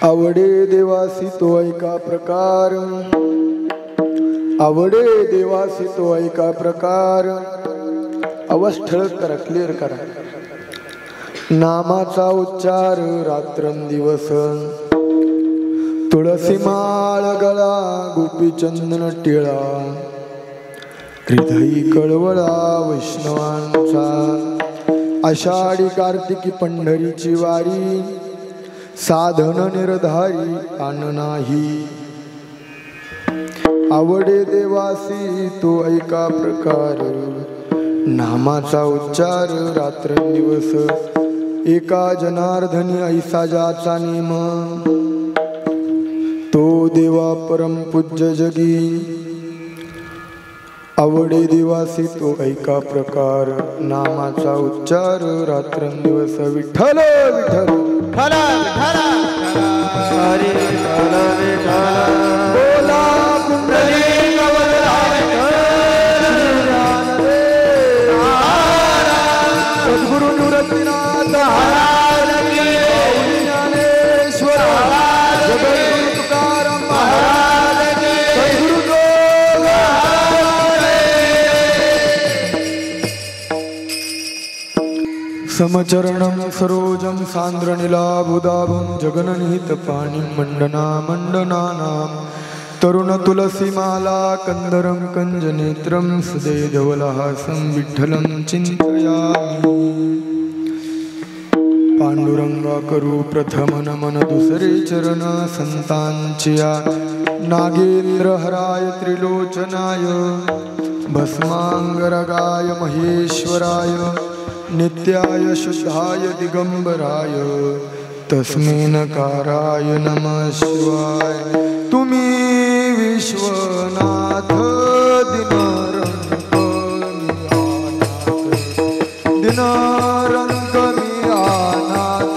आवडे देवासी तो ऐका प्रकार, आवडे देवासी तो ऐका प्रकार. अवस्थळ करा, क्लिअर करा. नामाचा उच्चार रात्रंदिवस, तुळसी माळ गळा, गोपी चंदन टिळा, हृदयी कळवळा वैष्णवांचा. आषाढी कार्तिकी पंढरीची वारी, साधन निर्धारी आन नाही. आवडे देवासी तो ऐका प्रकार, नामाचा उच्चार रात्रंदिवस. एका जनार्दनी ऐसा ज्याचा नेम, तो देवा परमपूज्य जगी. आवडे देवासी तो ऐका प्रकार, नामाचा उच्चार रात्रंदिवस. विठ्ठल विठ्ठल हरे विठ्ठल विठ्ठल बोला पुंडलिक सद्गुरु निवृत्तीनाथ महाराज की, ज्ञानेश्वर जगद्गुरु तुकाराम महाराज की, सद्गुरु समचरणं सरोजं सान्द्रनीलाभुदाभं जगन्निहितपाणिं मण्डना मण्डनानां तरुणतुलसीमाला कंदरं कञ्जनेत्रं सुदेधवलहासं विठ्ठलं चिन्तयामि. पांडुरंगा करू प्रथम नमन, दुसरे चरण संतांचिया. नागेंद्र हराय त्रिलोचनाय, भस्मांगरगाय महेश्वराय, नित्याय शुद्धाय दिगंबराय, तस्मिन्काराय नमः शिवाय. तुम्ही विश्वनाथ दिनारंक मी अनाथ, दिनारंक मी अनाथ.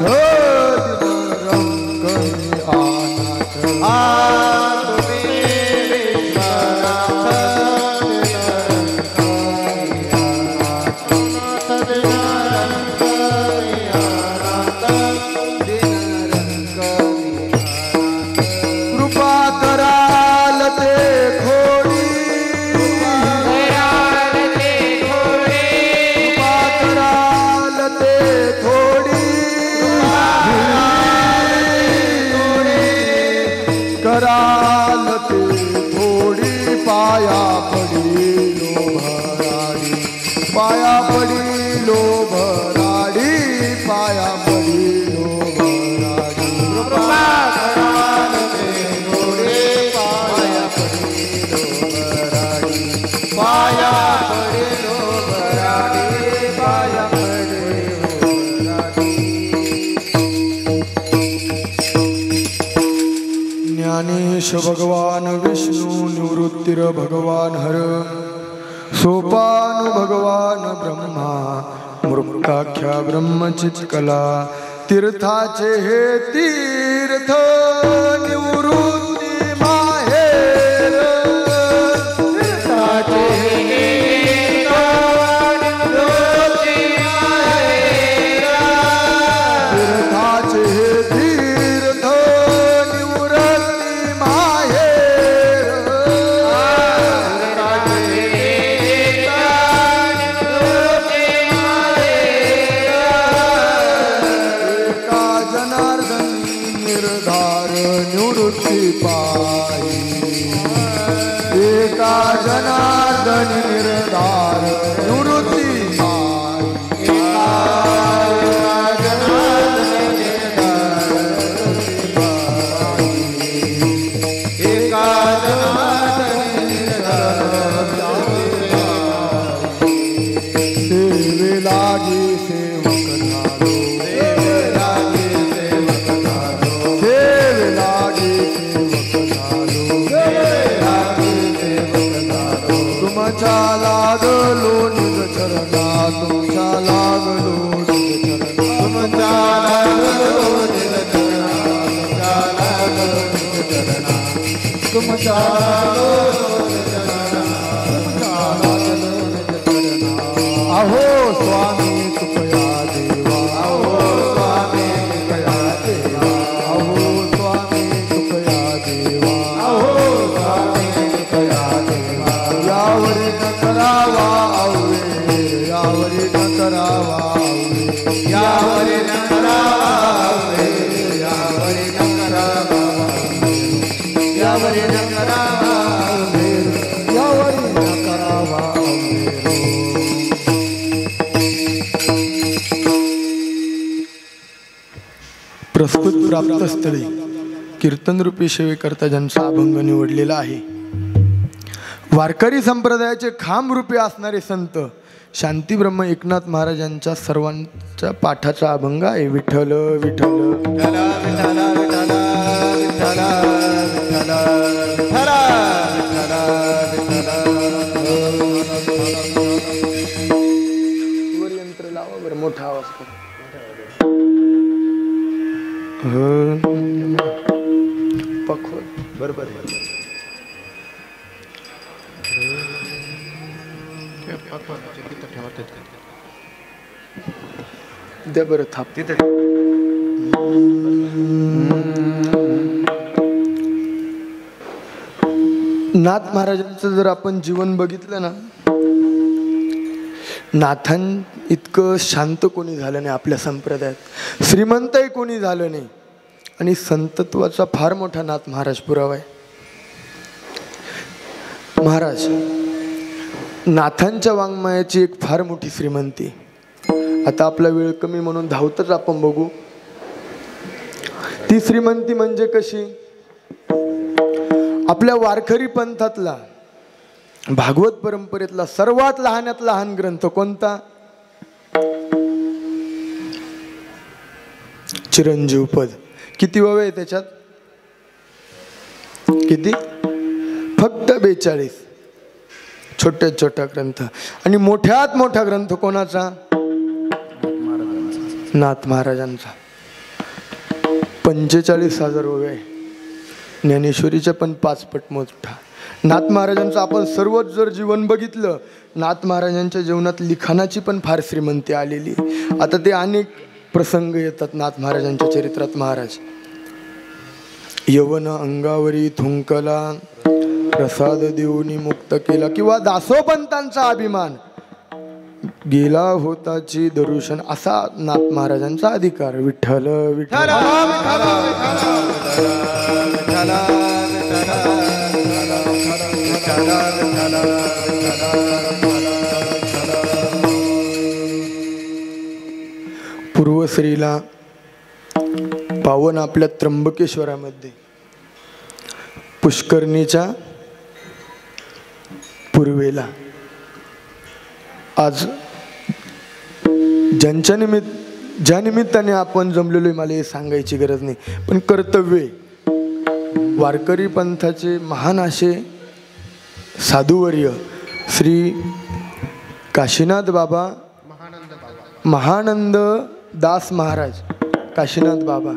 पाया पडिलो भराडी, पाया पडिलो भराडी. कृपा करालते थोडे, पाया पडिलो भराडी, पाया पडिलो भराडी, पाया पडिलो भराडी. ज्ञानेश भगवान विष्णू, निवृत्तिर भगवान हर, सोपान भगवान ब्रह्मा, मृक्काख्या ब्रह्मचित्कला. तीर्थाचे हे तीर्थ, निवृत्ती माहेर. तीर्थाचे हे तीर्थ, निवृत्ती माहेर. तीर्थाचे हे तीर्थ, निवृत्ती माहेर. निवृत्ती पायी, एका जनार्दन निर्धार निवृत्ती पायी, एका जनार्दन निर्धार एका जनार्दन निर्धार. सेवे लागी सेवक झालो, सेवे लागी सेवक झालो, सेवे लागी सेवक झालो. तुमच्या लागलो निज चरणा, तुमच्या लागलो निज चरणा, तुमच्या लागलो निज चरणा, तुमच्या लागलो निज चरणा, तुमच्या लागलो निज चरणा, तुमच्या लागलो निज चरणा. अहो स्वामी कृपया देवा, अहो स्वामी कृपया देवा, अहो स्वामी प्रस्तुत प्राप्त स्थळी कीर्तनरूपी सेवेकरता ज्यांचा अभंग निवडलेला आहे, वारकरी संप्रदायाचे खांबरूपी असणारे संत शांतीब्रह्म एकनाथ महाराजांच्या सर्वांच्या पाठाचा अभंग आहे. विठ्ठल विठ्ठल विठ्ठल विठ्ठल विठ्ठल विठ्ठल विठ्ठल वर यंत्र लावा बरं, मोठा आवाज करा. पखव बरोबर द्या बरं थाप. तिथे नाथ महाराजांचं जर आपण जीवन बघितलं ना, नाथां इतकं शांत कोणी झालं नाही आपल्या संप्रदायात, श्रीमंतही कोणी झालं नाही, आणि संतत्वाचा फार मोठा नाथ महाराज पुरावा आहे. महाराज नाथांच्या वाङ्मयाची एक फार मोठी श्रीमंती. आता आपला वेळ कमी म्हणून धावतच आपण बघू. ती श्रीमंती म्हणजे कशी? आपल्या वारकरी पंथातला भागवत परंपरेतला सर्वात लहानात लहान ग्रंथ कोणता? चिरंजीव पद. किती ववे आहे त्याच्यात? किती? फक्त 42. छोट्यात छोटा ग्रंथ. आणि मोठ्यात मोठा ग्रंथ कोणाचा? नाथ महाराजांचा. 45,000 ववे आहे. ज्ञानेश्वरीच्या पण 5 पट मोठा. नाथ महाराजांचं आपण सर्वच जर जीवन बघितलं, नाथ महाराजांच्या जीवनात लिखाणाची पण फार श्रीमंती आलेली. आता ते अनेक प्रसंग येतात नाथ महाराजांच्या चरित्रात. महाराज यवन अंगावरी थुंकला, प्रसाद देऊनी मुक्त केला, किंवा दासोपंतांचा अभिमान गेला होताची दर्शन, असा नाथ महाराजांचा अधिकार. विठ्ठल विठ्ठल पूर्वश्रीला पावन आपल्या त्र्यंबकेश्वरामध्ये पुष्करणीच्या पूर्वेला आज ज्या निमित्ताने आपण जमलेलो, मला हे सांगायची गरज नाही, पण कर्तव्य वारकरी पंथाचे महान असे साधुवर्य श्री काशीनाथ बाबा महानंद दास महाराज काशीनाथ बाबा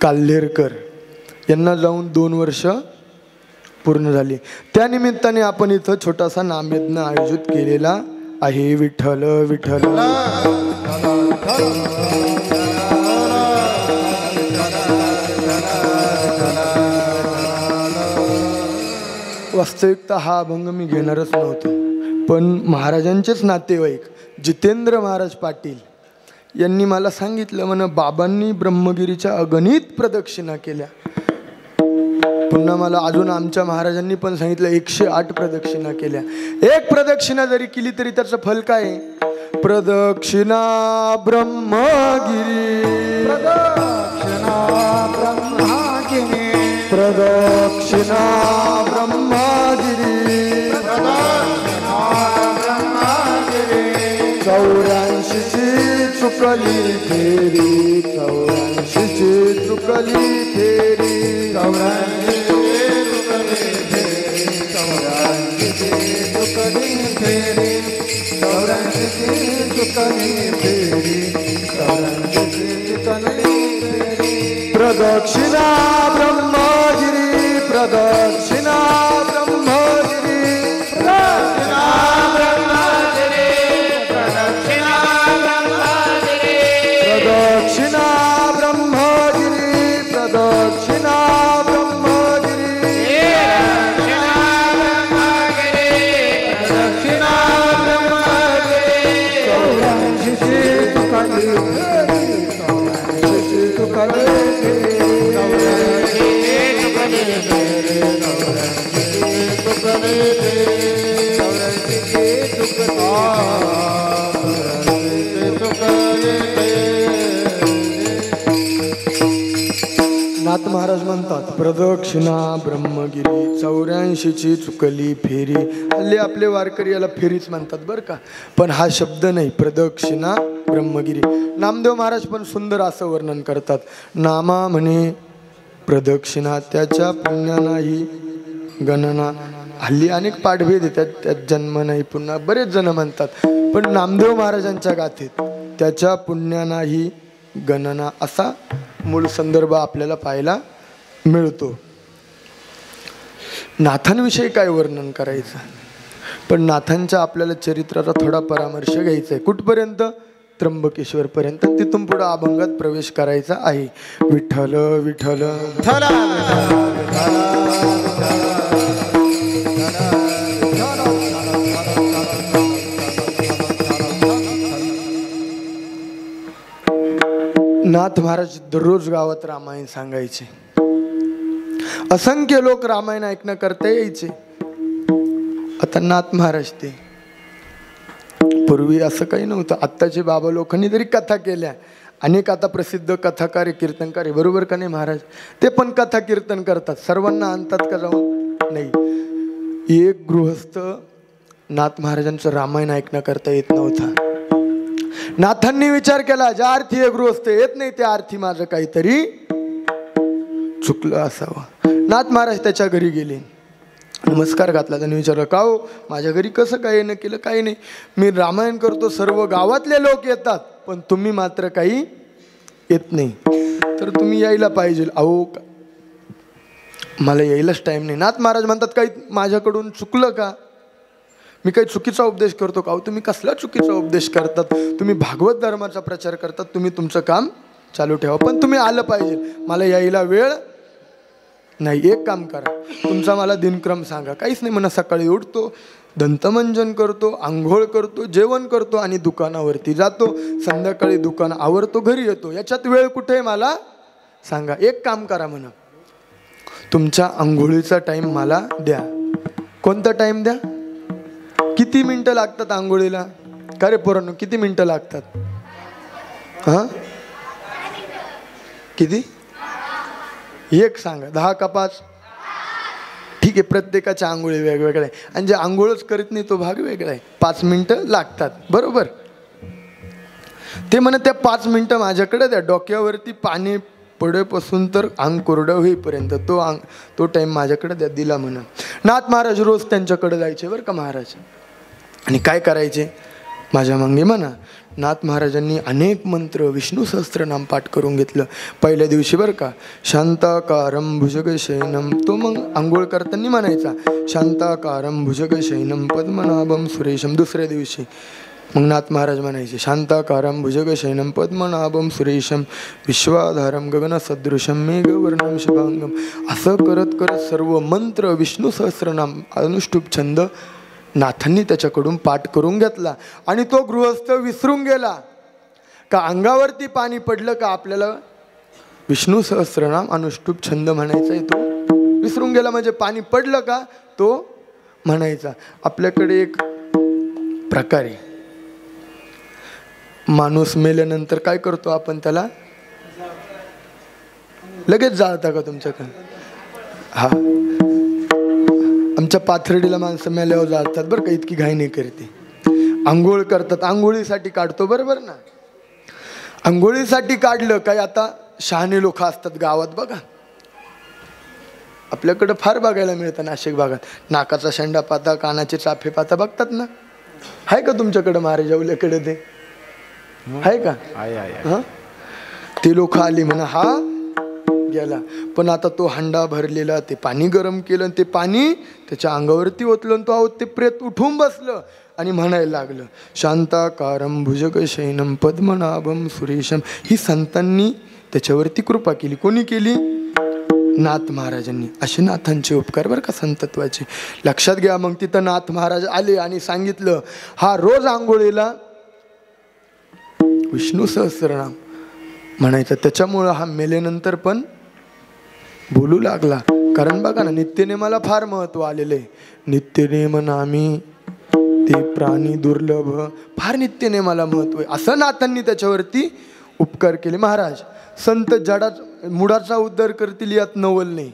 काल्हेरकर यांना जाऊन 2 वर्ष पूर्ण झाली. त्या निमित्ताने आपण इथं छोटासा नामयज्ञ आयोजित केलेला आहे. विठ्ठल विठ्ठल वास्तविकता हा अभंग मी घेणारच नव्हतो, पण महाराजांचेच नातेवाईक जितेंद्र महाराज पाटील यांनी मला सांगितलं, म्हण बाबांनी ब्रह्मगिरीच्या अगणित प्रदक्षिणा केल्या. पुन्हा मला अजून आमच्या महाराजांनी पण सांगितलं 108 प्रदक्षिणा केल्या. एक प्रदक्षिणा जरी केली तरी त्याचं फल काय आहे? प्रदक्षिणा ब्रह्मगिरी, प्रदक्षिणा ब्रह्मगिरी, प्रदक्षिणा ब्रह्मगिरी, प्रदक्षिणा ब्रह्मगिरी. 84ची चुकली फेरी, 84ची चुकली फेरी, 84ची प्रदक्षिणा ब्रह्मगिरी, प्रदक्षिणा ब्रह्मगिरी, प्रदक्षिणा ब्रह्मगिरी, प्रदक्षिणा ब्रह्मगिरी, प्रदक्षिणा ब्रह्मगिरी, प्रदक्षिणा ब्रह्मगिरी, प्रदक्षिणा नाथ महाराज म्हणतात प्रदक्षिणा ब्रह्मगिरी 84ची चुकली फेरी. हल्ली आपले वारकरी याला फेरीच म्हणतात बरं का, पण हा शब्द नाही, प्रदक्षिणा ब्रह्मगिरी. नामदेव महाराज पण सुंदर असं वर्णन करतात. नामा म्हणे प्रदक्षिणा त्याच्या पुण्या नाही गणना. हल्ली अनेक पाठभेद येतात, त्यात जन्म नाही पुन्हा बरेच जण म्हणतात, पण नामदेव महाराजांच्या गाथेत त्याच्या पुण्या नाही गणना असा मूळ संदर्भ आपल्याला पाहायला मिळतो. नाथांविषयी काय वर्णन करायचं, पण नाथांच्या आपल्याला चरित्राचा थोडा परामर्श घ्यायचा आहे. कुठपर्यंत? त्र्यंबकेश्वर पर्यंत. तिथून पुढे अभंगात प्रवेश करायचा आहे. विठ्ठल विठ्ठल नाथ महाराज दररोज गावात रामायण सांगायचे. असंख्य लोक रामायण ऐकणं करता यायचे. आता नाथ महाराज ते पूर्वी असं काही नव्हतं. आत्ताचे बाबा लोकांनी जरी कथा केल्या, अनेक आता प्रसिद्ध कथाकार कीर्तनकार बरोबर का नाही महाराज, ते पण कथा कीर्तन करतात. सर्वांना आणतात का जाऊन? नाही. एक गृहस्थ नाथ महाराजांचं रामायण ऐकणं करता येत नव्हता. नाथांनी विचार केला, ज्या अर्थी हे गृहस्थ येत नाही त्या अर्थी माझं काहीतरी चुकलं असावं. नाथ महाराज त्याच्या घरी गेले, नमस्कार घातला. त्यांनी विचारलं, का हो माझ्या घरी कसं काय येणं केलं? काही नाही, मी रामायण करतो, सर्व गावातले लोक येतात, पण तुम्ही मात्र काही येत नाही, तर तुम्ही यायला पाहिजे. अहो मला यायलाच टाईम नाही. नाथ महाराज म्हणतात, काही माझ्याकडून चुकलं का? मी काही चुकीचा उपदेश करतो का? तुम्ही कसला चुकीचा उपदेश करतात? तुम्ही भागवत धर्माचा प्रचार करतात, तुम्ही तुमचं काम चालू ठेवा, पण तुम्ही आलं पाहिजे. मला यायला वेळ नाही. एक काम करा, तुमचा मला दिनक्रम सांगा. काहीच नाही म्हणा, सकाळी उठतो, दंतमंजन करतो, आंघोळ करतो, जेवण करतो आणि दुकानावरती जातो, संध्याकाळी दुकान आवरतो, घरी येतो. याच्यात वेळ कुठे आहे मला सांगा. एक काम करा म्हणा, तुमच्या आंघोळीचा टाईम मला द्या. कोणता टाईम द्या? किती मिनटं लागतात आंघोळीला? का रे पोरांनो, किती मिनटं लागतात? हां किती? एक सांगा. 10 का 5? ठीक आहे, प्रत्येकाच्या आंघोळी वेगवेगळ्या आहे, आणि जे आंघोळच करत नाही तो भाग वेगळा आहे. 5 मिनटं लागतात बरोबर. ते म्हणत त्या 5 मिनटं माझ्याकडे द्या, डोक्यावरती पाणी पडेपासून तर अंग कोरडं होईपर्यंत तो टाईम माझ्याकडे द्या. दिला म्हणा. नाथ महाराज रोज त्यांच्याकडे जायचे बरं का महाराज, आणि काय करायचे? माझ्या मागे म्हणा. नाथ महाराजांनी अनेक मंत्र, विष्णू सहस्त्रनाम पाठ करून घेतलं पहिल्या दिवशी बरं का. शांताकारं भुजगशयनं, तो मग आंघोळ करताना म्हणायचा, शांताकारं भुजगशयनं पद्मनाभं सुरेशं. दुसऱ्या दिवशी मग नाथ महाराज म्हणायचे, शांताकारं भुजगशयनं पद्मनाभं सुरेशं विश्वाधारं गगनसदृशं मेघवर्णं शुभांगं. असं करत करत सर्व मंत्र, विष्णू सहस्त्रनाम, अनुष्टुप छंद नाथांनी त्याच्याकडून पाठ करून घेतला. आणि तो गृहस्थ विसरून गेला का अंगावरती पाणी पडलं का आपल्याला विष्णू सहस्त्रनाम अनुष्टुप छंद म्हणायचा आहे, तो विसरून गेला. म्हणजे पाणी पडलं का तो म्हणायचा. आपल्याकडे एक प्रकारे माणूस मेल्यानंतर काय करतो आपण? त्याला लगेच जाळता का तुमच्याकडे? हा, आमच्या पाथर्डीला माणसं मेल्यावर जाळतात बरं का, इतकी घाई नाही करते. आंघोळ करतात, आंघोळीसाठी काढतो बरोबर ना. आंघोळीसाठी काढलं काय, आता शहाणे लोक असतात गावात बघा, आपल्याकडं फार बघायला मिळतं नाशिक भागात. नाकाचा शेंडा पाता, कानाचे चाफे पाता बघतात ना. आहे का तुमच्याकडं महाराजावल्याकडे? ते आहे का? हा, ते लोक आली म्हणा, हा गेला. पण आता तो हंडा भरलेला, ते पाणी गरम केलं, ते पाणी त्याच्या अंगावरती ओतलं, तो आहोत ते प्रेत उठून बसलं आणि म्हणायला लागलं, शांताकारं भुजगशयनं पद्मनाभं सुरेशं. ही संतांनी त्याच्यावरती कृपा केली. कोणी केली? नाथ महाराजांनी. असे नाथांचे उपकार बरं का संतत्वाचे, लक्षात घ्या. मग तिथं नाथ महाराज आले आणि सांगितलं, हा रोज आंघोळीला विष्णू सहस्त्रनाम म्हणायचं. त्याच्यामुळं हा मेल्यानंतर पण बोलू लागला. कारण बघा ना, नित्यनेमाला फार महत्व आलेलं आहे. नित्यनेम नामी ते प्राणी दुर्लभ, फार नित्यनेमाला महत्व आहे असं नाथांनी त्याच्यावरती उपकार केले. महाराज संत मुडाचा उद्धार करतील यात नवल नाही,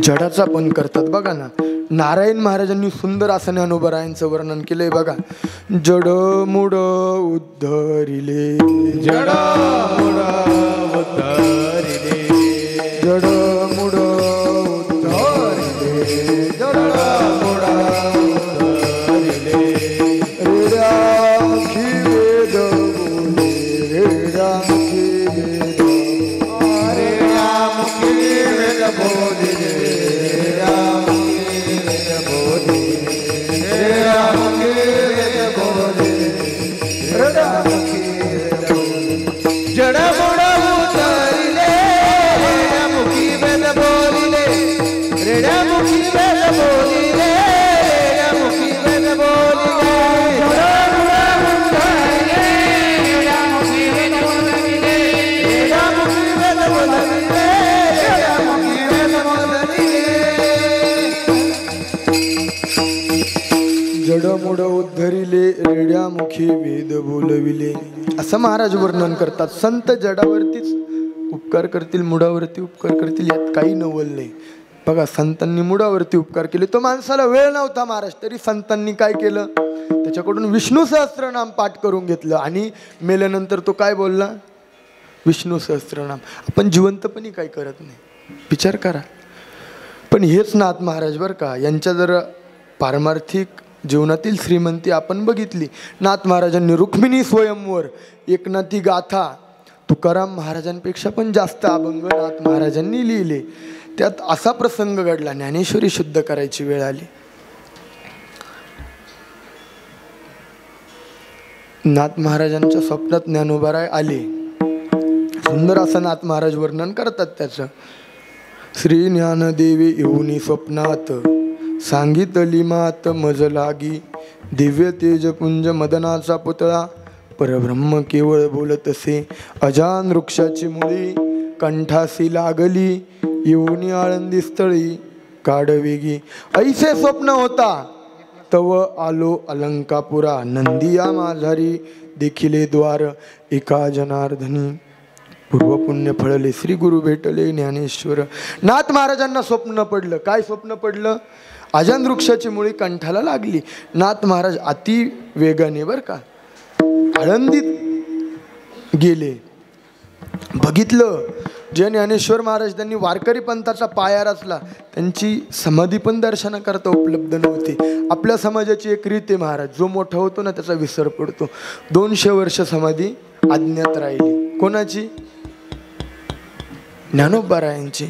जडाचा पण करतात. बघा ना, नारायण महाराजांनी सुंदर असं ज्ञानोबरायांचं वर्णन केलंय बघा. जड मुड उद्धरिले, जड मुड उद्धरिले, जड मुड उद्धरिले, जड मुड उद्धरिले. रेड्यामुखी वेद बोले, रेड्यामुखी वेद, रेड्यामुखी वेद बोलिले, जड मुड उद्धरिले, रेड्यामुखी वेद बोलिले, रेड्यामुखी वेद बोलिले, रेड्यामुखी वेद बोलिले. जड मुड उद्धरिले, रेड्यामुखी वेद बोलिले, रेड्यामुखी वेद बोलिले, रेड्यामुखी वेद बोलिले. जडमुड उद्धरिले, रेड्यामुखी वेद बोलविले, असं महाराज वर्णन करतात. संत जडावरतीच उपकार करतील, मुडावरती उपकार करतील यात काही नवल नाही. बघा, संतांनी मुडावरती उपकार केले. तो माणसाला वेळ नव्हता महाराज, तरी संतांनी काय केलं, त्याच्याकडून विष्णू सहस्त्रनाम पाठ करून घेतलं आणि मेल्यानंतर तो काय बोलला, विष्णू सहस्त्रनाम. आपण जिवंतपणी काय करत नाही, विचार करा. पण हेच नाथ महाराज बरं का, यांच्या जर पारमार्थिक जीवनातील श्रीमंती आपण बघितली. नाथ महाराजांनी रुक्मिणी स्वयंवर, एकनाथी गाथा तुकाराम महाराजांपेक्षा पण जास्त अभंग नाथ महाराजांनी लिहिले. त्यात असा प्रसंग घडला, ज्ञानेश्वरी शुद्ध करायची वेळ आली. नाथ महाराजांच्या स्वप्नात ज्ञानोबाराय आले. सुंदर असं नाथ महाराज वर्णन करतात त्याचं. श्री ज्ञानदेवी येऊनी स्वप्नात, सांगितली मात मज लागी, दिव्य तेजपुंज मदनाचा पुतळा, परब्रह्म केवळ बोलत असे, अजान वृक्षाची मुळी कंठासी लागली, येऊनी आळंदी स्थळी काडवेगी. ऐसे स्वप्न होता तव आलो अलंकापुरा, नंदिया माझारी देखिले द्वार, एका जनार्दनी पूर्वपुण्य फळले, श्री गुरु भेटले ज्ञानेश्वर. नाथ महाराजांना स्वप्न पडलं. काय स्वप्न पडलं, अजान वृक्षाची मुळी कंठाला लागली. नाथ महाराज अति वेगाने बरं का आळंदीत गेले. बघितलं, जे ज्ञानेश्वर महाराज त्यांनी वारकरी पंथाचा पाया रचला, त्यांची समाधी पण दर्शनाकरता उपलब्ध नव्हती. आपल्या समाजाची एक रीत आहे महाराज, जो मोठा होतो ना त्याचा विसर पडतो. 200 वर्ष समाधी अज्ञात राहिली. कोणाची, ज्ञानोबारायांची.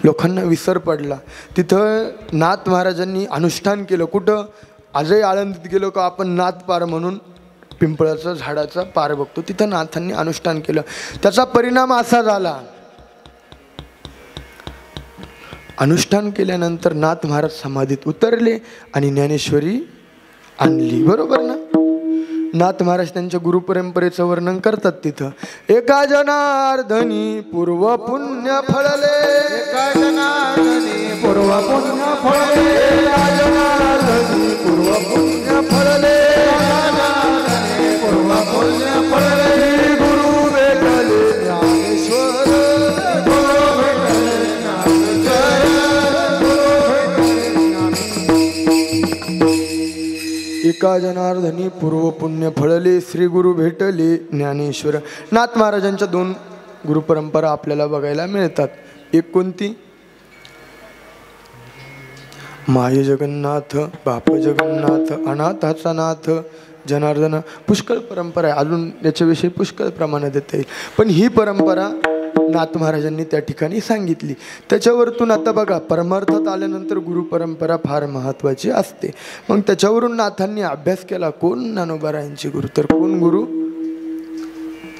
लोकांना विसर पडला. तिथं नाथ महाराजांनी अनुष्ठान केलं. कुठं, आजही आळंदीत गेलो का आपण नाथ पार म्हणून पिंपळाचा झाडाचा पार बघतो, तिथं नाथांनी अनुष्ठान केलं. त्याचा परिणाम असा झाला, अनुष्ठान केल्यानंतर नाथ महाराज समाधीत उतरले आणि ज्ञानेश्वरी आणली. बरोबर ना. नाथ महाराज त्यांच्या गुरुपरंपरेचं वर्णन करतात तिथं. एका जनार्दनी पूर्व पुण्य फळले, एका जनार्दनी पूर्व पुण्य फळले, एका जनार्दनी पूर्व पुण्य फळले, पूर्व पुण्य फळले, गुरु भेटले ज्ञानेश्वर, गुरु भेटले ज्ञानेश्वर, गुरु भेटले. एका जनार्दनी पूर्व पुण्य फळले, श्री गुरु भेटले ज्ञानेश्वर. नाथ महाराजांच्या 2 गुरुपरंपरा आपल्याला बघायला मिळतात. एक कोणती, माय जगन्नाथ, बाप जगन्नाथ, अनाथाचा नाथ जनार्दन. पुष्कळ परंपरा आहे, अजून याच्याविषयी पुष्कळ प्रमाणात देता येईल. पण ही परंपरा नाथ महाराजांनी त्या ठिकाणी सांगितली. त्याच्यावरतून आता बघा, परमार्थात आल्यानंतर गुरुपरंपरा फार महत्त्वाची असते. मग त्याच्यावरून नाथांनी अभ्यास केला. कोण, ज्ञानोबारायांचे गुरु. तर कोण गुरु,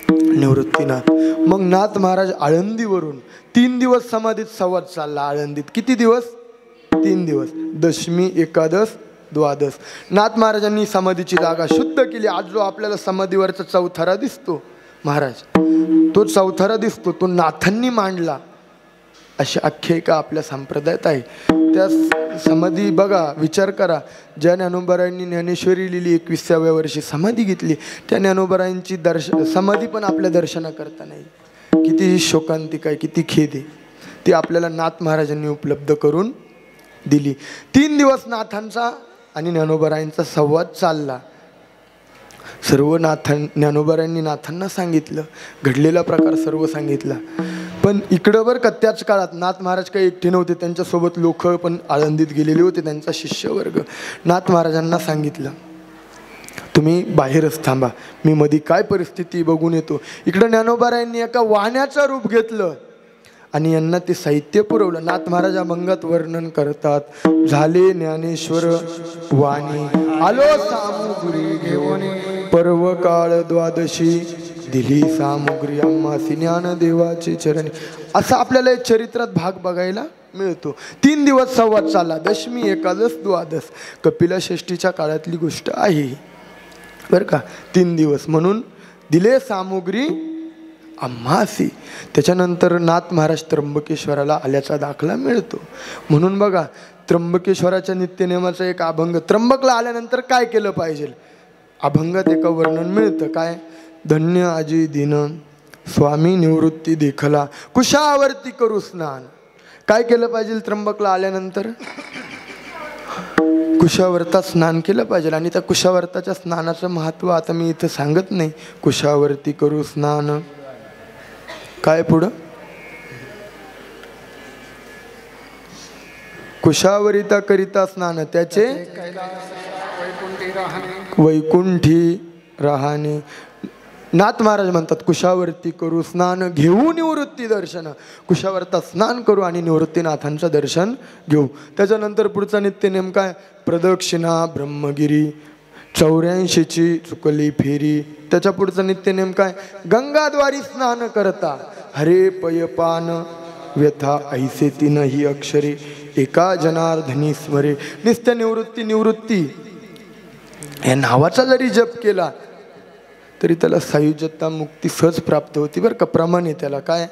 निवृत्तीनाथ. मग नाथ महाराज आळंदीवरून 3 दिवस समाधीत संवाद चालला. आळंदीत किती दिवस, 3 दिवस, दशमी, एकादश, द्वादश. नाथ महाराजांनी समाधीची जागा शुद्ध केली. आज जो आपल्याला समाधीवरचा चौथरा दिसतो महाराज, तो चौथरा दिसतो, तो नाथांनी मांडला. अशी आख्यायिका आपल्या संप्रदायात आहे. त्या समाधी बघा, विचार करा. ज्या ज्ञानोबारायांनी ज्ञानेश्वरी लिहिली 21व्या वर्षी समाधी घेतली, त्या ज्ञानोबारायांची समाधी पण आपल्या दर्शनाकरता नाही. किती शोकांतिक आहे, किती खेद आहे. ती आपल्याला नाथ महाराजांनी उपलब्ध करून दिली. 3 दिवस नाथांचा आणि ज्ञानोबारायांचा संवाद चालला. सर्व ज्ञानोबारायांनी नाथांना सांगितलं, घडलेला प्रकार सर्व सांगितला. पण इकडं बरं का त्याच काळात नाथ महाराज काही एकटे नव्हते, त्यांच्यासोबत लोक पण आळंदीत गेलेले होते, त्यांचा शिष्यवर्ग. नाथ महाराजांना सांगितलं, तुम्ही बाहेरच थांबा, मी मध्ये काय परिस्थिती बघून येतो. इकडं ज्ञानोबारायांनी एका वाण्याचं रूप घेतलं आणि यांना ते साहित्य पुरवलं. नाथ महाराज अभंगात वर्णन करतात, झाले ज्ञानेश्वर वाणी आलो सामुग्री घेऊन, पर्व काळ द्वादशी दिली सामुग्री आम्हासी ज्ञानदेवाचे चरणी. असं आपल्याला एक चरित्रात भाग बघायला मिळतो. 3 दिवस संवाद चालला. दशमी, एकादश, द्वादश कपिला षष्ठीच्या काळातली गोष्ट आहे बरं का. 3 दिवस म्हणून दिले सामुग्री आम्हासी. त्याच्यानंतर नाथ महाराज त्र्यंबकेश्वराला आल्याचा दाखला मिळतो. म्हणून बघा, त्र्यंबकेश्वराच्या नित्यनेमाचा एक अभंग, त्र्यंबकला आल्यानंतर काय केलं पाहिजे, अभंगात एका वर्णन मिळतं. काय, धन्य आजी दिन स्वामी निवृत्ती देखला, कुशावरती करू स्नान. काय केलं पाहिजे त्र्यंबकला आल्यानंतर, कुशावर्ता स्नान केलं पाहिजे. आणि त्या कुशावर्ताच्या स्नानाचं महत्त्व आता मी इथं सांगत नाही. कुशावरती करू स्नान, काय पुढं, कुशावरिता करिता स्नान त्याचे वैकुंठी राहणे. नाथ महाराज म्हणतात, कुशावरती करू स्नान घेऊ निवृत्ती दर्शन. कुशावर्ता स्नान करू आणि निवृत्तीनाथांचं दर्शन घेऊ. त्याच्यानंतर पुढचा नित्यनेम काय, प्रदक्षिणा ब्रह्मगिरी 84ची चुकली फेरी. त्याच्या पुढचा नित्यनेम काय, गंगाद्वारी स्नान करता हरे पयपान व्यथा ऐसे 3 अक्षरे एका जनार्दनी स्मरे. नित्य निवृत्ती निवृत्ती या नावाचा जरी जप केला तरी त्याला सायुज्यता मुक्ती सहज प्राप्त होती बरं का. प्रमाणे त्याला काय,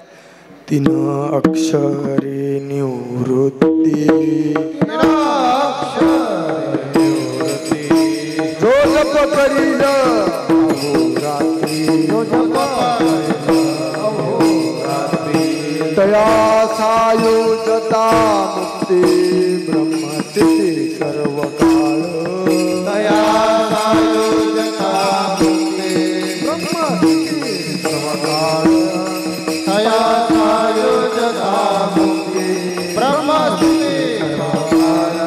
3 अक्षरे निवृत्ती, जो जप करील तया सायुज्यता मुक्ती ब्रह्मस्थिती सर्व काळ. तया सायुज्यता मुक्ती ब्रह्मस्थिती सर्व काळ. तया सायुज्यता मुक्ती ब्रह्मस्थिती सर्व काळ.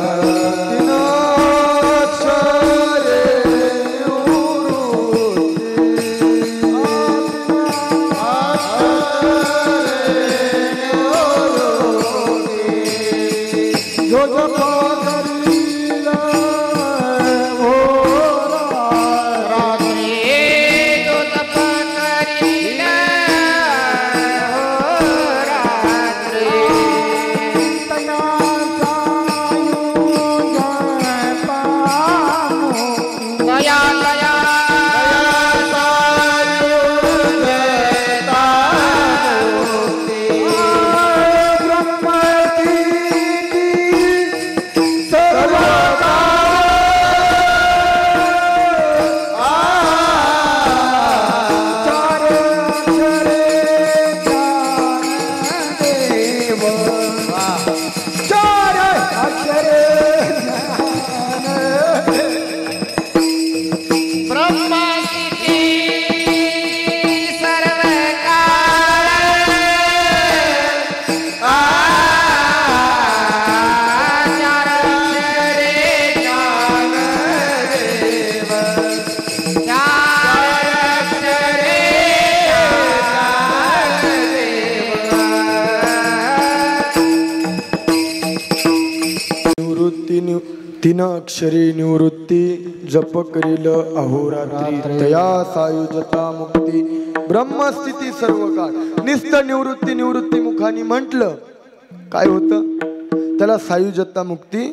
3 अक्षरे तीन अक्षरी निवृत्ती जप करील अहोरात्री तया सायुजता मुक्ती ब्रह्मस्थिती सर्व काळ. निस्त निवृत्ती निवृत्ती मुखानी म्हटलं काय होतं त्याला सायुजता मुक्ती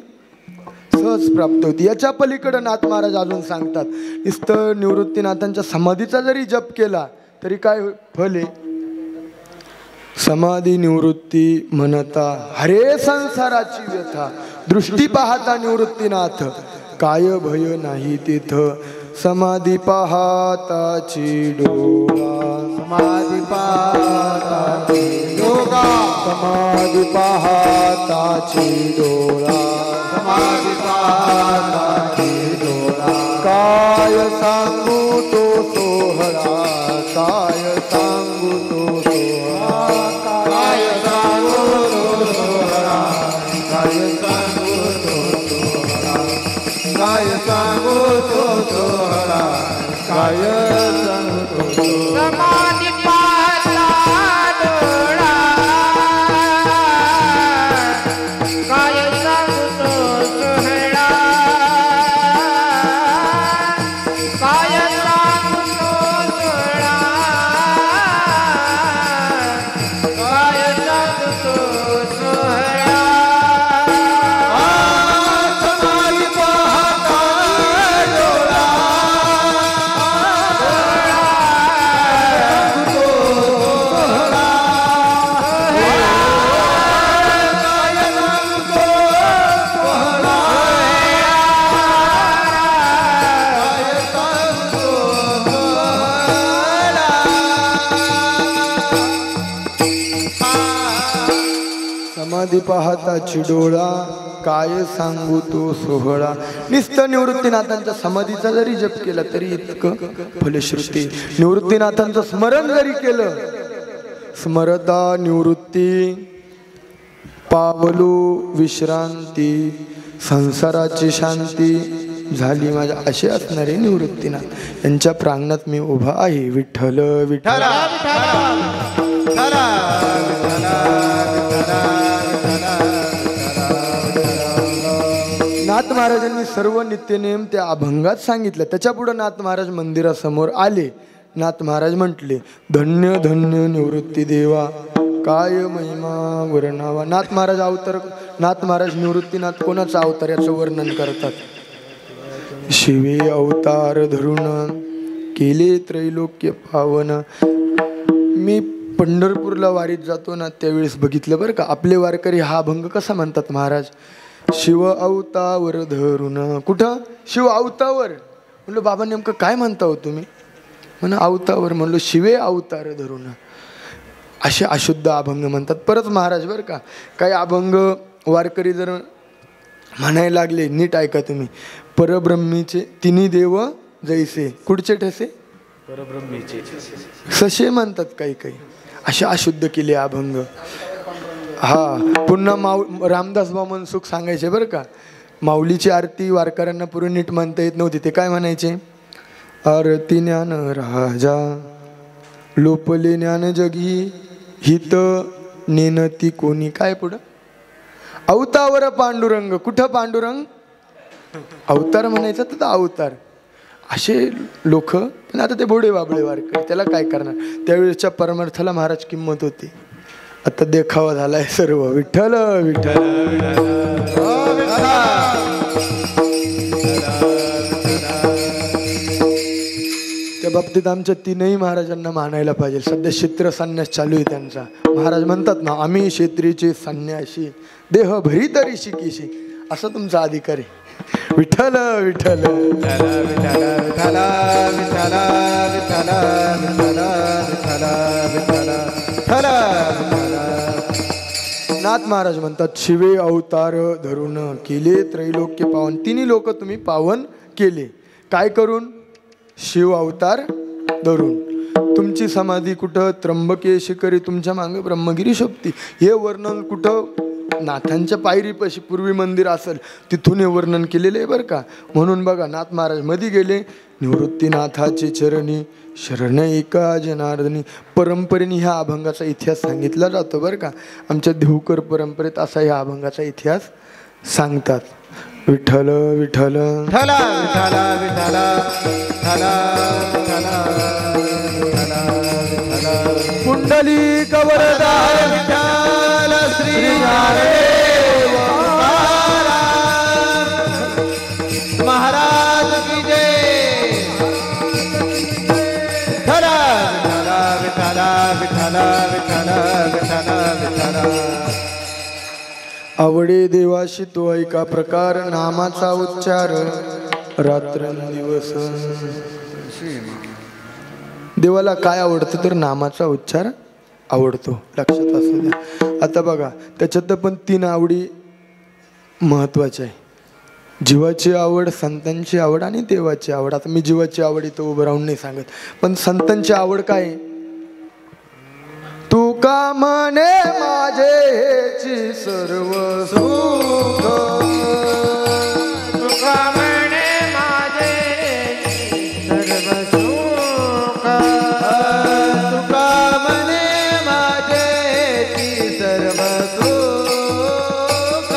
सहज प्राप्त होती. याच्या पलीकडे नाथ महाराज अजून सांगतात निस्त निवृत्तीनाथांच्या समाधीचा जरी जप केला तरी काय फल आहे. समाधी निवृत्ती म्हणता हरे संसाराची व्यथा, दृष्टी पाहता निवृत्तीनाथ काय भय नाही तेथ, समाधी पाहताची डोळा, समाधी पाहताची डोळा, समाधी पाहताची डोळा, समाधी पाहताची डोळा, काय सांगू तो सोहळा, काय सांगू तो सोहळा, काय सांगू तो सोहळा, काय सांगू तो सोहळा, काय सांगू तो सोहळा, काय सांगू तो सोहळा. समाधी पाहता डोळा, काय सांगतो सोहळा, काय सांगतो सोहळा, काय सांगतो सोहळा. समाधी पाहता डोळा, समाधी पाहताची डोळा, काय सांगू तो सोहळा. निस्त निवृत्तीनाथांच्या समाधीचा जरी जप केला तरी इतकं फलश्रुती. निवृत्तीनाथांचं स्मरण जरी केलं, स्मरता निवृत्ती पावलो विश्रांती, संसाराची शांती झाली माझ्या, असे असणारे निवृत्तीनाथ यांच्या प्रांगणात मी उभा आहे. विठ्ठल विठ्ठल नाथ महाराजांनी सर्व नित्यनेम त्या अभंगात सांगितलं. त्याच्या पुढे नाथ महाराज मंदिरासमोर आले. नाथ महाराज म्हटले, धन्य धन्य निवृत्ती देवा, काय महिमा वर्णावा. नाथ महाराज अवतार, नाथ महाराज निवृत्तीनाथ कोणाचा अवतार याचं वर्णन करतात. शिवे अवतार धरून केले त्रैलोक्य पावन. मी पंढरपूरला वारीत जातो ना, त्यावेळेस बघितलं बरं का, आपले वारकरी हा अभंग कसा म्हणतात महाराज, शिव अवतावर धरून. कुठं शिव अवतावर. म्हणलो बाबा नेमकं काय म्हणता हो तुम्ही. म्हणून अवतावर. म्हणलो शिवे अवतार धरून. असे अशुद्ध अभंग म्हणतात. परत महाराज बरं का, काही अभंग वारकरी जर म्हणायला लागले, नीट ऐका तुम्ही. परब्रह्मीचे तिन्ही देव जैसे, कुठचे ठसे परब्रह्मीचे ससे म्हणतात काही काही. असे अशुद्ध केले अभंग. हा पुन्हा रामदास बा मनसुख सांगायचे बरं का, माऊलीची आरती वारकऱ्यांना पूर्वी नीट म्हणता येत नव्हती. ते काय म्हणायचे, आरती ज्ञान राजा लोपले ज्ञान जगी, हित नेनती कोणी. काय पुढं, अवतावर पांडुरंग. कुठं पांडुरंग, अवतार म्हणायचं तर अवतार. असे लोक. पण आता ते भोडे बाबळे वारकरी, त्याला काय करणार. त्यावेळेसच्या परमार्थाला महाराज किंमत होती. आता देखावा झालाय सर्व. विठ्ठल विठ्ठल त्या बाबतीत आमच्या तीनही महाराजांना मानायला पाहिजे. सध्या क्षेत्र संन्यास चालू आहे त्यांचा. महाराज म्हणतात ना, आम्ही क्षेत्रीचे संन्यासी, देह भरी तरी शिकीशी. असा तुमचा अधिकार आहे. विठ्ठल विठ्ठल नाथ महाराज म्हणतात, शिवे अवतार धरून केले त्रैलोक्य पावन. तिन्ही लोक तुम्ही पावन केले. काय करून, शिव अवतार धरून. तुमची समाधी कुठं, त्र्यंबके शिखरी, तुमच्या मागे ब्रह्मगिरी शोभती. हे वर्णन कुठं, नाथांच्या पायरीपाशी पूर्वी मंदिर असेल तिथून हे वर्णन केलेलं आहे बरं का. म्हणून बघा, नाथ महाराज मध्ये गेले, निवृत्तीनाथाचे चरणी शरण एका जनार्दनी. परंपरेने ह्या अभंगाचा इतिहास सांगितला जातो बरं का. आमच्या देवकर परंपरेत असा ह्या अभंगाचा इतिहास सांगतात. विठ्ठल विठ्ठल पुंडली कवरदार विठ्ठल श्री ज्ञानदेव महाराज की जय. विठ्ठल विठ्ठल विठ्ठल विठ्ठल विठ्ठल आवडे देवाशी तो ऐका प्रकार नामाचा उच्चार रात्रंदिवस. देवाला काय आवडतं तर नामाचा उच्चार आवडतो, लक्षात असू द्या. आता बघा त्याच्यात पण 3 आवडी महत्वाच्या आहे. जीवाची आवड, संतांची आवड आणि देवाची आवड. आता मी जीवाची आवड इथं उभं राहून नाही सांगत, पण संतांची आवड काय? तू का म्हणे माझे हेची सर्व सुख, तू का म्हणे माझे सर्व सुख, तुका म्हणे माझे सर्व सुख,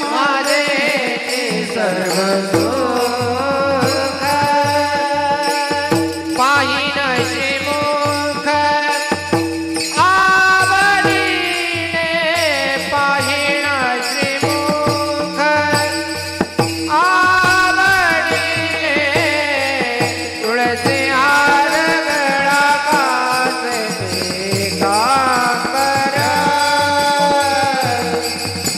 माझे सर्व सुख पाहिन श्रीमुख आवडीने, पाहिन श्रीमुख आवडीने, तुळसी हार गळा कासे कांबर,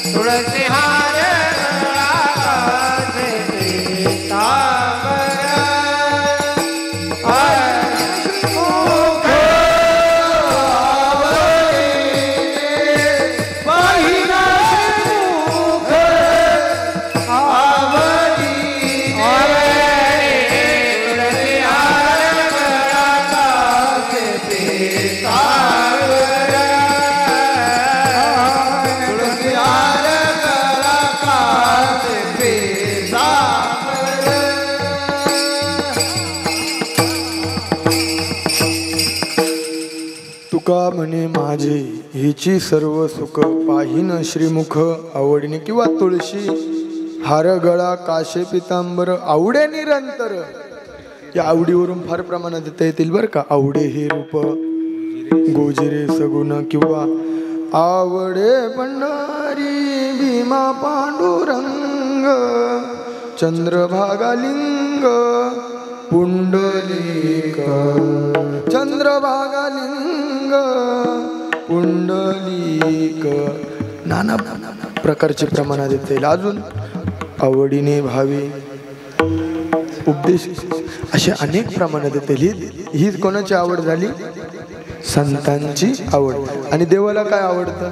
तुळसी हार गळा कासे कांबर, पाहिना श्रीमुख आवडी, तुळसी हार गळा कासे कांबर, तुळसी हार गळा कासे पितांबर. तुका म्हणे माझे हिची सर्व सुख पाहिन श्रीमुख आवडीने किंवा तुळशी हार गळा काशे पितांबर आवडे निरंतर. या आवडीवरून फार प्रमाणात देता येतील बरं का. आवडे हे रूप गोजिरे सगुण किंवा आवडे पंढरी भीमा पांडुरंग चंद्रभागा लिंग पुंडलिक, चंद्रभागा लिंग पुंडलिक. नाना प्रकारचे प्रमाणात देता येईल. अजून आवडीने भावे उपदेश असे अनेक प्रमाणात देता येईल. ही कोणाची आवड झाली? संतांची आवड. आणि देवाला काय आवडतं?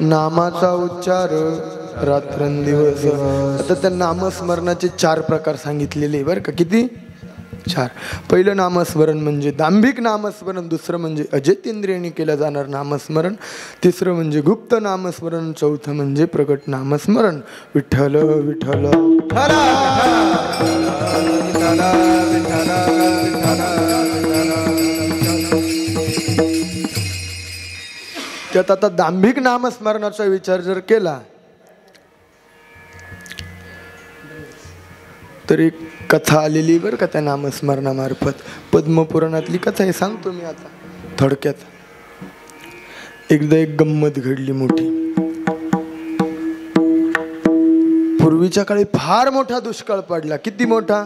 नामाचा उच्चार रात्रंदिवस. आता त्या नामस्मरणाचे 4 प्रकार सांगितलेले बरं का. किती? 4. पहिलं नामस्मरण म्हणजे दांभिक नामस्मरण, दुसरं म्हणजे अजितेंद्रियाने केलं जाणार नामस्मरण, तिसरं म्हणजे गुप्त नामस्मरण, चौथं म्हणजे प्रकट नामस्मरण. विठ्ठल विठ्ठल त्यात आता दांभिक नामस्मरणाचा विचार जर केला तर एक कथा आलेली बरं का त्या नामस्मरणामार्फत. पद्मपुराणातली कथा आहे, सांगतो मी आता थोडक्यात. एकदा एक गंमत घडली मोठी. पूर्वीच्या काळी फार मोठा दुष्काळ पडला. किती मोठा?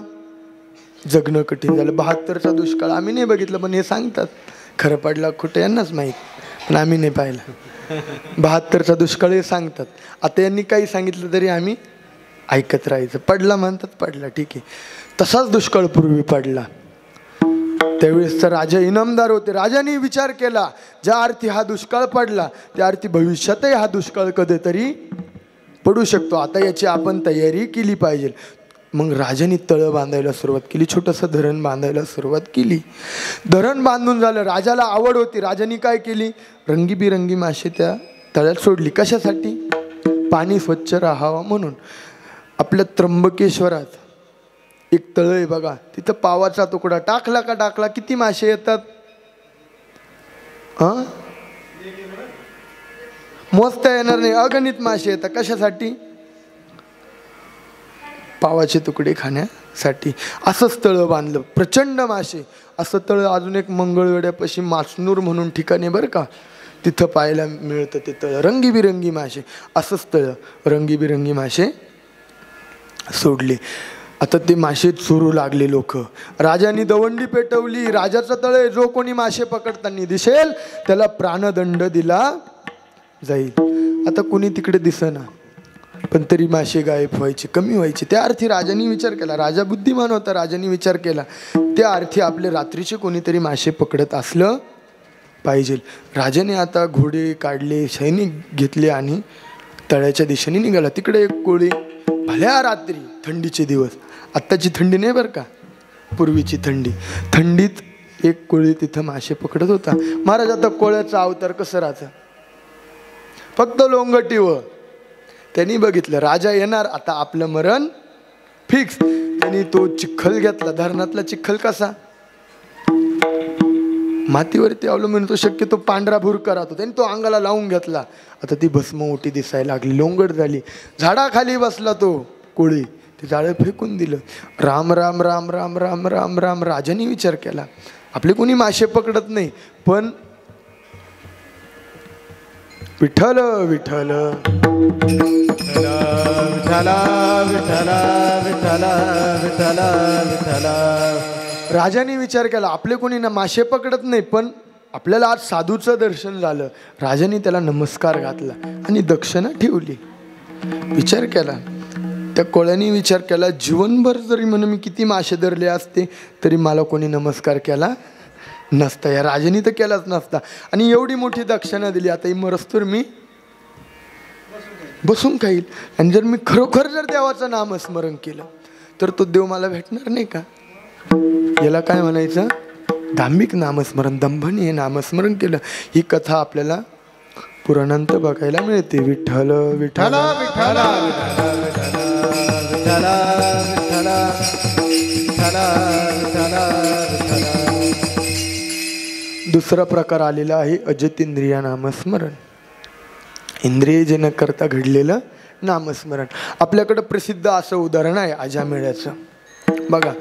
जगणं कठीण झालं. 72चा दुष्काळ आम्ही नाही बघितलं, पण हे सांगतात. खरं पडला खोटं यांनाच माहीत, पण आम्ही नाही पाहिलं. 72चा दुष्काळ हे सांगतात. आता यांनी काही सांगितलं तरी आम्ही ऐकत राहायचं. पडला म्हणतात, पडला ठीक आहे. तसाच दुष्काळ पूर्वी पडला. त्यावेळेस तर राजा इनामदार होते. राजाने विचार केला, ज्या अर्थी हा दुष्काळ पडला त्या अर्थी भविष्यातही हा दुष्काळ कधीतरी पडू शकतो. आता याची आपण तयारी केली पाहिजे. मग राजाने तळं बांधायला सुरुवात केली, छोटंसं धरण बांधायला सुरुवात केली. धरण बांधून झालं. राजाला आवड होती. राजाने काय केली? रंगीबिरंगी मासे त्या तळ्यात सोडली. कशासाठी? पाणी स्वच्छ राहावं म्हणून. आपल्या त्र्यंबकेश्वरात एक तळ आहे बघा, तिथं पावाचा तुकडा टाकला का टाकला किती मासे येतात? मोजता येणार नाही, अगणित मासे येतात. कशासाठी? पावाचे तुकडे खाण्यासाठी. असंच तळं बांधलं, प्रचंड मासे. असं तळं अजून एक मंगळवेड्यापाशी माचनूर म्हणून ठिकाणी बरं का, तिथं पाहायला मिळतं ते तळं. रंगीबिरंगी मासे. असंच तळं, रंगीबिरंगी मासे सोडले. आता ते मासे चोरू लागले लोक. राजाने दवंडी पेटवली. राजाचं तळ आहे, जो कोणी मासे पकडताना दिसेल त्याला प्राणदंड दिला जाईल. आता कुणी तिकडे दिसेना, पण तरी मासे गायब व्हायचे, कमी व्हायचे. त्या अर्थी राजाने विचार केला, राजा बुद्धिमान होता, राजाने विचार केला त्या अर्थी आपले रात्रीचे कोणीतरी मासे पकडत असलं पाहिजे. राजाने आता घोडे काढले, सैनिक घेतले आणि तळ्याच्या दिशेने निघाला. तिकडे एक कोळी भल्या रात्री, थंडीचे दिवस, आत्ताची थंडी नाही बरं का, पूर्वीची थंडी, थंडीत एक कोळी तिथं मासे पकडत होता. महाराज आता कोळ्याचा अवतार कसं राहतं, फक्त लोंगटीवर. त्यांनी बघितलं राजा येणार, आता आपलं मरण फिक्स. त्यांनी तो चिखल घेतला, धरणातला चिखल कसा मातीवरती अवलंबून, तो शक्यतो पांढरा भुरका राहतो, त्यांनी तो अंगाला लावून घेतला. आता ती भस्म ओटी दिसायला लागली, लोंगट झाली. झाडाखाली बसला तो कोळी, ते जाळं फेकून दिलं. राम राम राम राम राम राम राम. राजाने विचार केला, आपले कोणी मासे पकडत नाही, पण विठ्ठल विठ्ठल राजाने विचार केला, आपले कोणी ना मासे पकडत नाही, पण आपल्याला आज साधूचं दर्शन झालं. राजाने त्याला नमस्कार घातला आणि दक्षिणा ठेवली. विचार केला, त्या कोळ्याने विचार केला, जीवनभर जरी म्हणून मी किती मासे धरले असते तरी मला कोणी नमस्कार केला नसता, या राजाने तर केलाच नसता. आणि एवढी मोठी दक्षिणा दिली, आता इमरस्तोर मी बसून खाईल. आणि जर मी खरोखर जर देवाचं नामस्मरण केलं तर तो देव मला भेटणार नाही का. याला काय म्हणायचं, धार्मिक नामस्मरण, दंभनी हे नामस्मरण केलं. ही कथा आपल्याला पुराणांत बघायला मिळते. विठ्ठल विठ्ठल विठ्ठल दुसरा प्रकार आलेला आहे अजितेंद्रिय नामस्मरण, इंद्रिय जे न करता घडलेलं नामस्मरण. आपल्याकडं प्रसिद्ध असं उदाहरण आहे अजामेळ्याचं. बघा,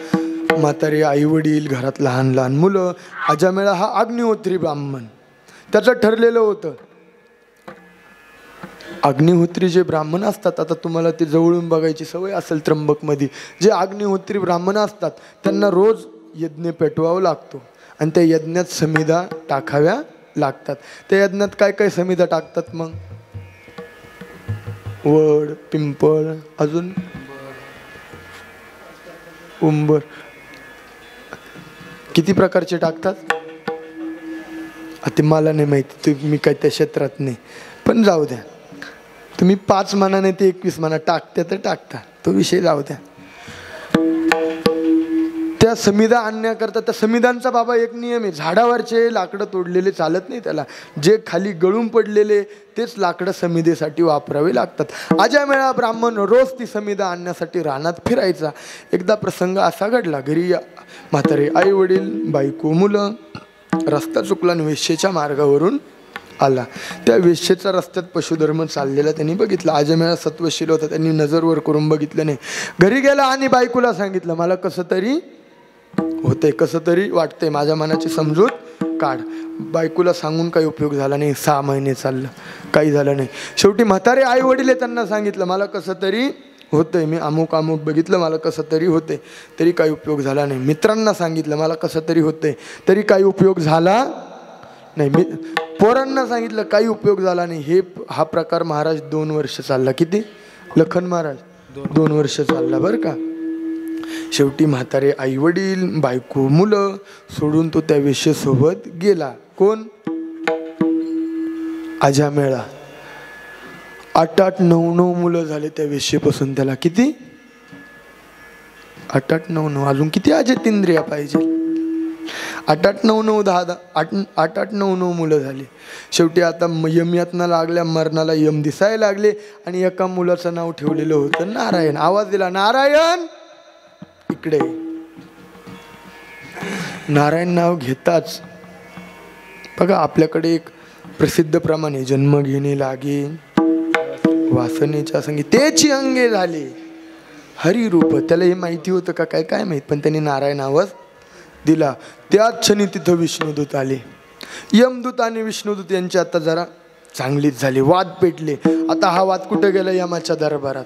म्हातारे आई वडील, घरात लहान लहान मुलं. अजामेळा हा अग्निहोत्री ब्राह्मण, त्याचं ठरलेलं होतं. अग्निहोत्री जे ब्राह्मण असतात, आता तुम्हाला ते जवळून बघायची सवय असेल, त्र्यंबकमध्ये जे अग्निहोत्री ब्राह्मण असतात त्यांना रोज यज्ञ पेटवावा लागतो आणि त्या यज्ञात समिधा टाकाव्या लागतात. त्या यज्ञात काय काय समिधा टाकतात मग, वड, पिंपळ, अजून उंबर, किती प्रकारचे टाकतात ते मला नाही माहिती, मी काय त्या क्षेत्रात नाही, पण जाऊ द्या. तुम्ही 5 मनाने ते 21 मना टाकत्या तर टाकता, तो विषय जाऊ द्या. त्या समिधा आणण्याकरता, त्या समिधांचा बाबा एक नियम आहे, झाडावरचे लाकडं तोडलेले चालत नाही त्याला, जे खाली गळून पडलेले तेच लाकडं समिधेसाठी वापरावे लागतात. अजामेळा ब्राह्मण रोज ती समिधा आणण्यासाठी रानात फिरायचा. एकदा प्रसंग असा घडला, घरी म्हातारे आई वडील, बायको, मुलं. रस्ता चुकला आणि वेश्येच्या मार्गावरून आला. त्या वेश्येचा रस्त्यात पशुधर्म चाललेला त्यांनी बघितला. अजामेळा सत्वशील होता, त्यांनी नजरवर करून बघितलं नाही. घरी गेला आणि बायकोला सांगितलं, मला कसं तरी होतंय, कसं तरी वाटतंय, माझ्या मनाची समजूत काढ. बायकोला सांगून काही उपयोग झाला नाही. 6 महिने चाललं, काही झालं नाही. शेवटी म्हातारे आई वडील त्यांना सांगितलं, मला कसं तरी होतंय, मी अमुक अमुक बघितलं, मला कसं तरी होतंय, तरी काही उपयोग झाला नाही. मित्रांना सांगितलं, मला कसं तरी होतंय, तरी काही उपयोग झाला नाही. मी पोरांना सांगितलं, काही उपयोग झाला नाही. हा प्रकार महाराज 2 वर्ष चालला. किती? लखन महाराज 2 वर्ष चालला बरं का. शेवटी म्हातारे आई वडील, बायको, मुलं सोडून तो त्या वेश्येसोबत गेला. कोण? अजामेळा. 8-8, 9-9 मुलं झाले त्या वेश्येपासून त्याला. किती? 8-8, 9-9. अजून किती अजितेंद्रिय पाहिजे? 8-8, 9-9, 10-10, 8-8, 9-9 मुलं झाली. शेवटी आता यमयातना लागल्या, मरणाला यम दिसायला लागले आणि एका मुलाचं नाव ठेवलेलं होतं नारायण. आवाज दिला, नारायण इकडे. नारायण नाव घेताच बघा, आपल्याकडे एक प्रसिद्ध प्रमाण आहे, जन्म घेणे लागे वासनेच्या संगी तेची अंगे झाले हरिरूप. त्याला हे माहिती होतं का काय काय माहित, पण त्यांनी नारायण आवाज दिला. त्याच क्षणी तिथं विष्णुदूत आले. यमदूत आणि विष्णुदूत यांची आता जरा चांगलीच झाली, वाद पेटले. आता हा वाद कुठे गेला? यमाच्या दरबारात.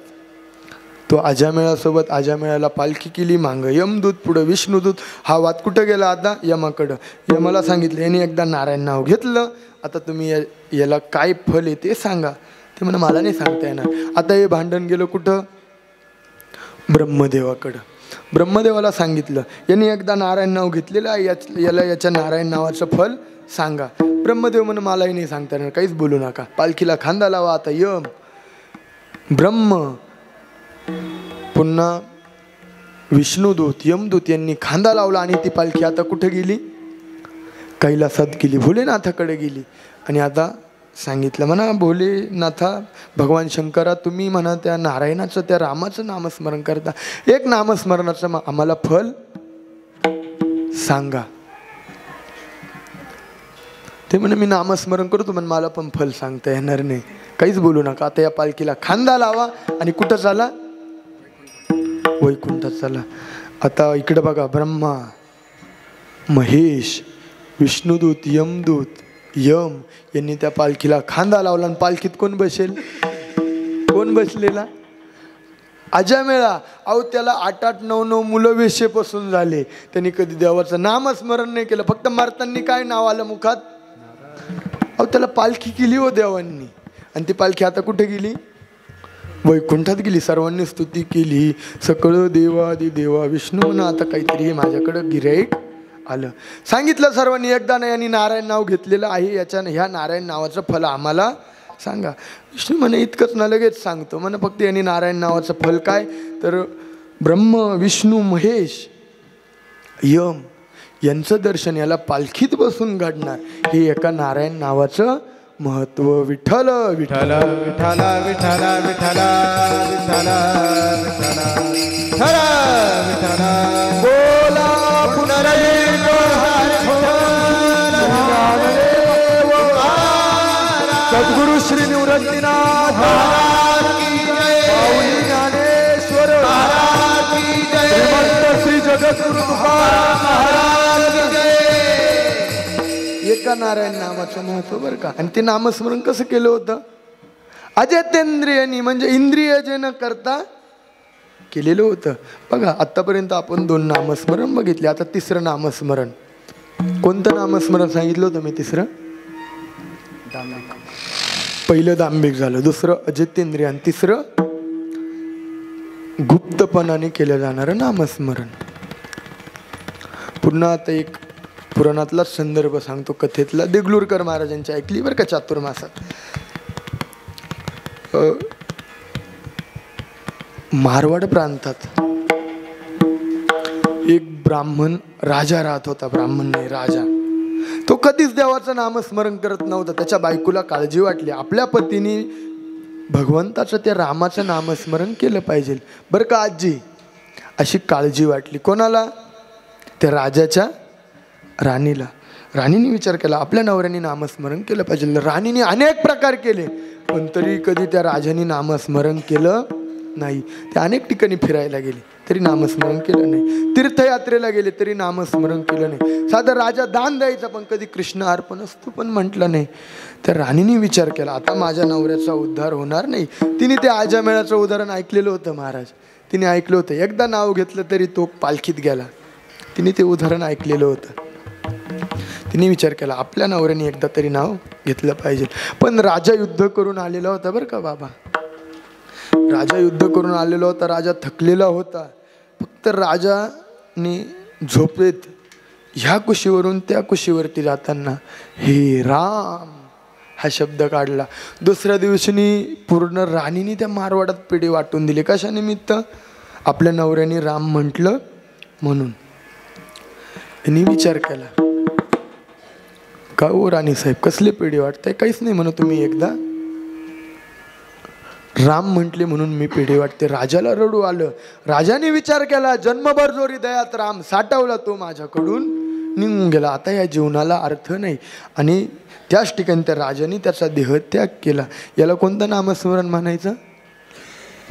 तो अजामेळासोबत, अजामेळाला पालखी केली, मांग यमदूत, पुढं विष्णुदूत. हा वाद कुठं गेला? आता यमाकडं. यमाला सांगितलं, यांनी एकदा नारायण नाव घेतलं, आता तुम्ही याला काय फल आहे ते सांगा. ते म्हणा मला नाही सांगता येणार. आता हे भांडण गेलं कुठं? ब्रह्मदेवाकडं. ब्रह्मदेवाला सांगितलं, यांनी एकदा नारायण नाव घेतलेलं आहे, याला याच्या नारायण नावाचं फल सांगा. ब्रह्मदेव म्हणे मलाही नाही सांगता येणार, काहीच बोलू नका, पालखीला खांदा लावा. आता यम ब्रह्म पुन्हा विष्णुदूत यमदूत यांनी खांदा लावला आणि ती पालखी आता कुठे गेली? कैलासात गेली, भोलेनाथाकडे गेली. आणि आता सांगितलं म्हणा भोलेनाथा भगवान शंकरा तुम्ही म्हणा त्या नारायणाचं त्या रामाचं नामस्मरण करता, एक नामस्मरणाचं आम्हाला फल सांगा. ते म्हणे मी नामस्मरण करतो पण मला पण फल सांगता येणार नाही, काहीच बोलू नका. आता या पालखीला खांदा लावा आणि कुठं चाला? वैकुंठात चाला. आता इकडे बघा, ब्रह्मा महेश विष्णुदूत यमदूत यम यांनी त्या पालखीला खांदा लावला. आणि पालखीत कोण बसेल? कोण बसलेला? अजामेळा. अहो त्याला 8-8, 9-9 मुलं वेशेपासून झाले, त्यांनी कधी देवाचं नामस्मरण नाही केलं, फक्त मरताना काय नाव आलं मुखात? अहो त्याला पालखी केली हो देवांनी. आणि ती पालखी आता कुठे गेली? वैकुंठात गेली. सर्वांनी स्तुती केली, सकळ देवादी देवा विष्णू म्हणा आता काहीतरी हे माझ्याकडं गिऱ्हाईक आलं. सांगितलं सर्वांनी, एकदा नाही यांनी नारायण नाव घेतलेलं आहे, ह्या नारायण नावाचं फल आम्हाला सांगा. विष्णू म्हणे इतकंच ना, लगेच सांगतो म्हणे, फक्त यांनी नारायण नावाचं फल काय? तर ब्रह्म विष्णू महेश यम यांचं दर्शन याला पालखीत बसून घडणार, हे एका नारायण नावाचं महत्व. विठ्ठल विठ्ठल विठ्ठल विठ्ठल विठ्ठल विठ्ठल विठ्ठल विठ्ठल बोला पुनरलिंग सद्गुरु श्री निवृत्तीनाथ महाराज की जय, माऊली ज्ञानेश्वर महाराज की जय, श्रीमंत श्री जगद्गुरु तुकाराम महाराज की जय. एका नारायण नामाचं महत्व बरं का. आणि ते नामस्मरण कसं केलं होतं? अजितेंद्रियांनी म्हणजे इंद्रिय जे न करता केलेलं होतं. बघा आतापर्यंत आपण 2 नामस्मरण बघितले, आता 3रं नामस्मरण. कोणतं नामस्मरण सांगितलं होतं मी? 3रं पहिलं दांभिक झालं, 2रं अजितेंद्रिय आणि 3रं गुप्तपणाने केलं जाणारं नामस्मरण. पुन्हा आता एक पुराणातला संदर्भ सांगतो, कथेतला. देगलूरकर महाराजांची ऐकली बरं का चातुर्मासात. मारवाड प्रांतात एक ब्राह्मण राजा राहत होता. ब्राह्मण नाही, राजा. तो कधीच देवाचं नामस्मरण करत नव्हता. त्याच्या बायकोला काळजी वाटली, आपल्या पतीने भगवंताचं त्या रामाचं नामस्मरण केलं पाहिजे बरं का आजी, अशी काळजी वाटली. कोणाला? त्या राजाच्या राणीला. राणीने विचार केला आपल्या नवऱ्याने नामस्मरण केलं पाहिजे. राणीने अनेक प्रकार केले पण तरी कधी त्या राजाने नामस्मरण केलं नाही. ते अनेक ठिकाणी फिरायला गेले तरी नामस्मरण केलं नाही. तीर्थयात्रेला गेले तरी नामस्मरण केलं नाही. साधा राजा दान द्यायचा पण कधी कृष्ण अर्पण असतो पण म्हटलं नाही. त्या राणीने विचार केला आता माझ्या नवऱ्याचा उद्धार होणार नाही. तिने ते आजामेळाचं उदाहरण ऐकलेलं होतं महाराज. तिने ऐकलं होतं, एकदा नाव घेतलं तरी तो पालखीत गेला. तिने ते उदाहरण ऐकलेलं होतं. तिने विचार केला आपल्या नवऱ्याने एकदा तरी नाव घेतलं पाहिजे. पण राजा युद्ध करून आलेला होता बरं का बाबा. राजा युद्ध करून आलेला होता. राजा थकलेला होता. फक्त राजाने झोपेत ह्या कुशीवरून त्या कुशीवरती जाताना हे राम हा शब्द काढला. दुसऱ्या दिवशी पूर्ण राणीने त्या मारवाडात पेढे वाटून दिले. कशा निमित्त? आपल्या नवऱ्याने राम म्हटलं म्हणून. यांनी विचार केला का ओ राणी साहेब कसले पेढे वाटताय? काहीच नाही म्हणून तुम्ही एकदा राम म्हटले म्हणून मी पेढे वाटते. राजाला रडू आलं. राजाने विचार केला जन्मभर जोरी दयात राम साठवला तो माझ्याकडून निघून गेला. आता या जीवनाला अर्थ नाही. आणि त्याच ठिकाणी त्या राजाने त्याचा देहत्याग केला. याला कोणतं नामस्मरण म्हणायचं?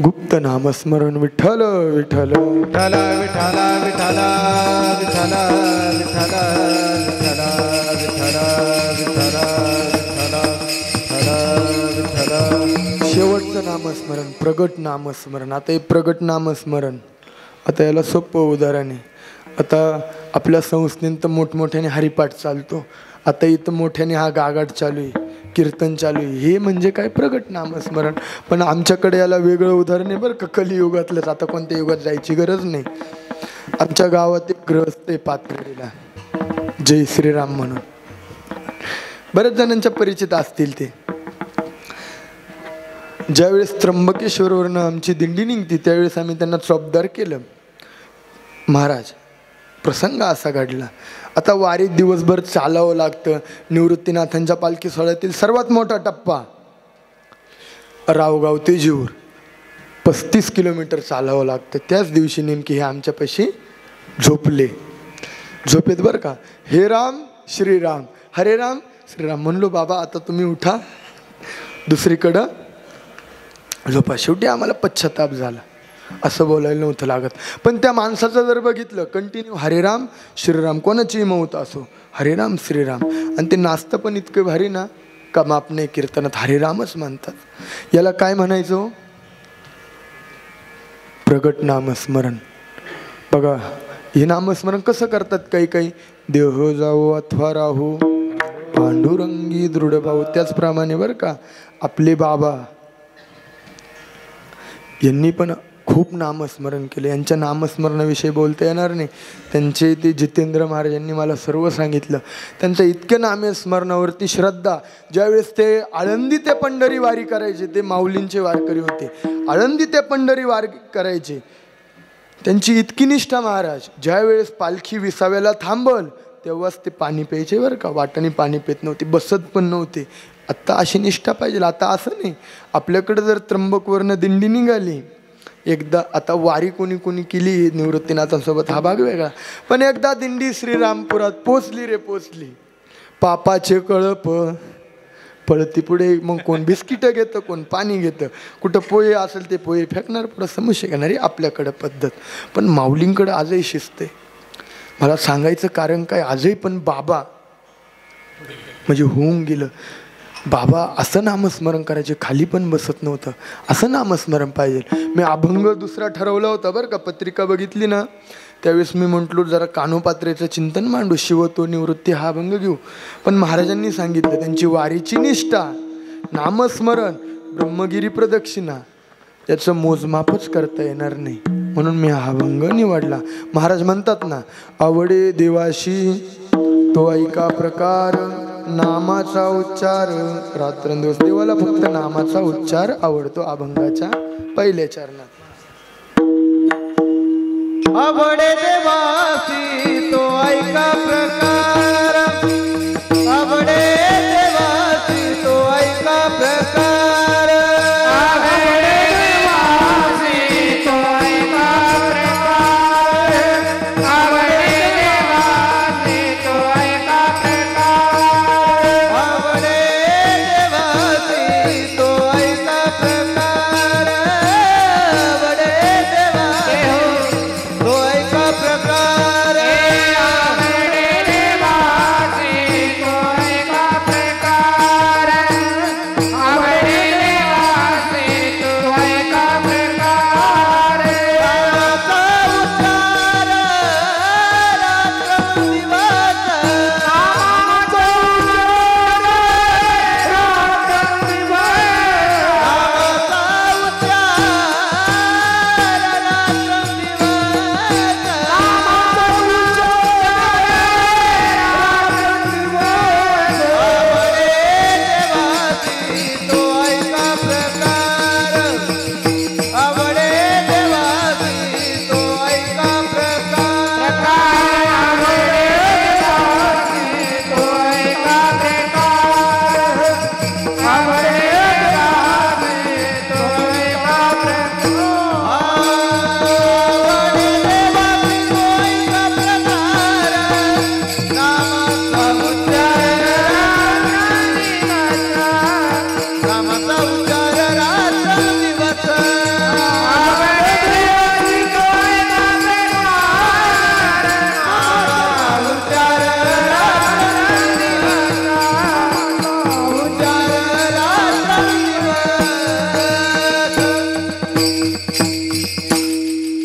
गुप्त नामस्मरण. विठ्ठल विठ्ठल विठ्ठल विठ्ठल विठ्ठल विठ्ठल विठ्ठल विठ्ठल विठ्ठल विठ्ठल. शेवटचं नामस्मरण प्रगट नामस्मरण. आता हे प्रगट नामस्मरण, आता याला सोपं उदाहरण आहे. आता आपल्या संस्थेत मोठमोठ्याने हरिपाठ चालतो. आता इथं मोठ्याने हा गागाट चालू आहे. कीर्तन चालू आहे, हे म्हणजे काय प्रगट नामस्मरण. पण आमच्याकडे याला वेगळं उदाहरण आहे बरं का, कलियुगातलंच. आता कोणत्या युगात जायची गरज नाही. आमच्या गावात एक ग्रहस्थ आहे पाथर्डीला, जय श्रीराम म्हणून, बऱ्याच जणांच्या परिचित असतील ते. ज्यावेळेस त्र्यंबकेश्वरवरनं आमची दिंडी निघती त्यावेळेस आम्ही त्यांना चोपदार केलं. महाराज, प्रसंग असा घडला, आता वारीत दिवसभर चालावं लागतं. निवृत्तीनाथांच्या पालखी सोहळ्यातील सर्वात मोठा टप्पा रावगाव ते जीवर 35 किलोमीटर चालावं लागतं. त्याच दिवशी नेमकी हे आमच्यापाशी झोपले. झोपेत बरं का, हे राम श्रीराम, हरे राम श्रीराम. म्हणलो बाबा आता तुम्ही उठा, दुसरीकडं झोपा. शेवटी आम्हाला पश्चाताप झाला, असं बोलायला नव्हतं लागत. पण त्या माणसाचं जर बघितलं कंटिन्यू हरेराम श्रीराम, कोणाची मौत असो हरेराम श्रीराम. आणि ते नाचतं पण इतकं भारी ना का माप नाही, कीर्तनात हरेरामच म्हणतात. याला काय म्हणायचं? प्रगट नामस्मरण. बघा हे नामस्मरण कसं करतात काही काही, देह जाओ अथवा राहू पांडुरंगी दृढ भाऊ. त्याचप्रमाणे बरं का आपले बाबा यांनी पण खूप नामस्मरण केले. यांच्या नामस्मरणाविषयी बोलता येणार नाही. त्यांचे ते जितेंद्र महाराज यांनी मला सर्व सांगितलं. त्यांचं इतकं नामस्मरणावरती श्रद्धा. ज्यावेळेस ते आळंदी ते पंढरी वारी करायचे, ते माऊलींचे वारकरी होते, आळंदी ते पंढरी वारी करायचे, त्यांची इतकी निष्ठा महाराज. ज्यावेळेस पालखी विसाव्याला थांबल तेव्हाच ते पाणी प्यायचे बरं का, वाटाने पाणी पित नव्हते, बसत पण नव्हते. आत्ता अशी निष्ठा पाहिजे. आता असं नाही, आपल्याकडे जर त्र्यंबकवरनं दिंडी निघाली एकदा, आता वारी कोणी कोणी केली निवृत्तीनाथांसोबत हा भाग वेगळा, पण एकदा दिंडी श्रीरामपुरात पोचली रे पोचली, पापाचे कळप पळती पुढे. मग कोण बिस्किटं घेतं, कोण पाणी घेतं, कुठं पोहे असेल ते पोहे फेकणार, पुढं समस्या घेणारी आपल्याकडं पद्धत. पण माऊलींकडं आजही शिस्त आहे. मला सांगायचं कारण काय, आजही पण बाबा म्हणजे होऊन गेलं. बाबा असं नामस्मरण करायचे, खाली पण बसत नव्हतं, असं नामस्मरण पाहिजे. मी अभंग दुसरा ठरवला होता बरं का, पत्रिका बघितली ना त्यावेळेस मी म्हटलो जरा कानोपात्रेचं चिंतन मांडू, शिवतो निवृत्ती हा अभंग घेऊ. पण महाराजांनी सांगितलं त्यांची वारीची निष्ठा, नामस्मरण, ब्रह्मगिरी प्रदक्षिणा याचं मोजमापच करता येणार नाही, म्हणून मी हा अभंग निवडला. महाराज म्हणतात ना, आवडे देवाशी तो ऐका प्रकार, नामाचा उच्चार रात्रंदिवस. देवाला फक्त नामाचा उच्चार आवडतो अभंगाच्या पहिल्या चरणात. आवडे देवासी तो ऐका प्रकार, आवडे देवासी तो ऐका प्रकार, आवडे देवासी तो ऐका प्रकार, आवडे देवासी तो ऐका प्रकार, आवडे देवासी तो ऐका प्रकार, आवडे देवासी तो ऐका प्रकार, आवडे देवासी तो ऐका प्रकार, आवडे देवासी तो ऐका प्रकार.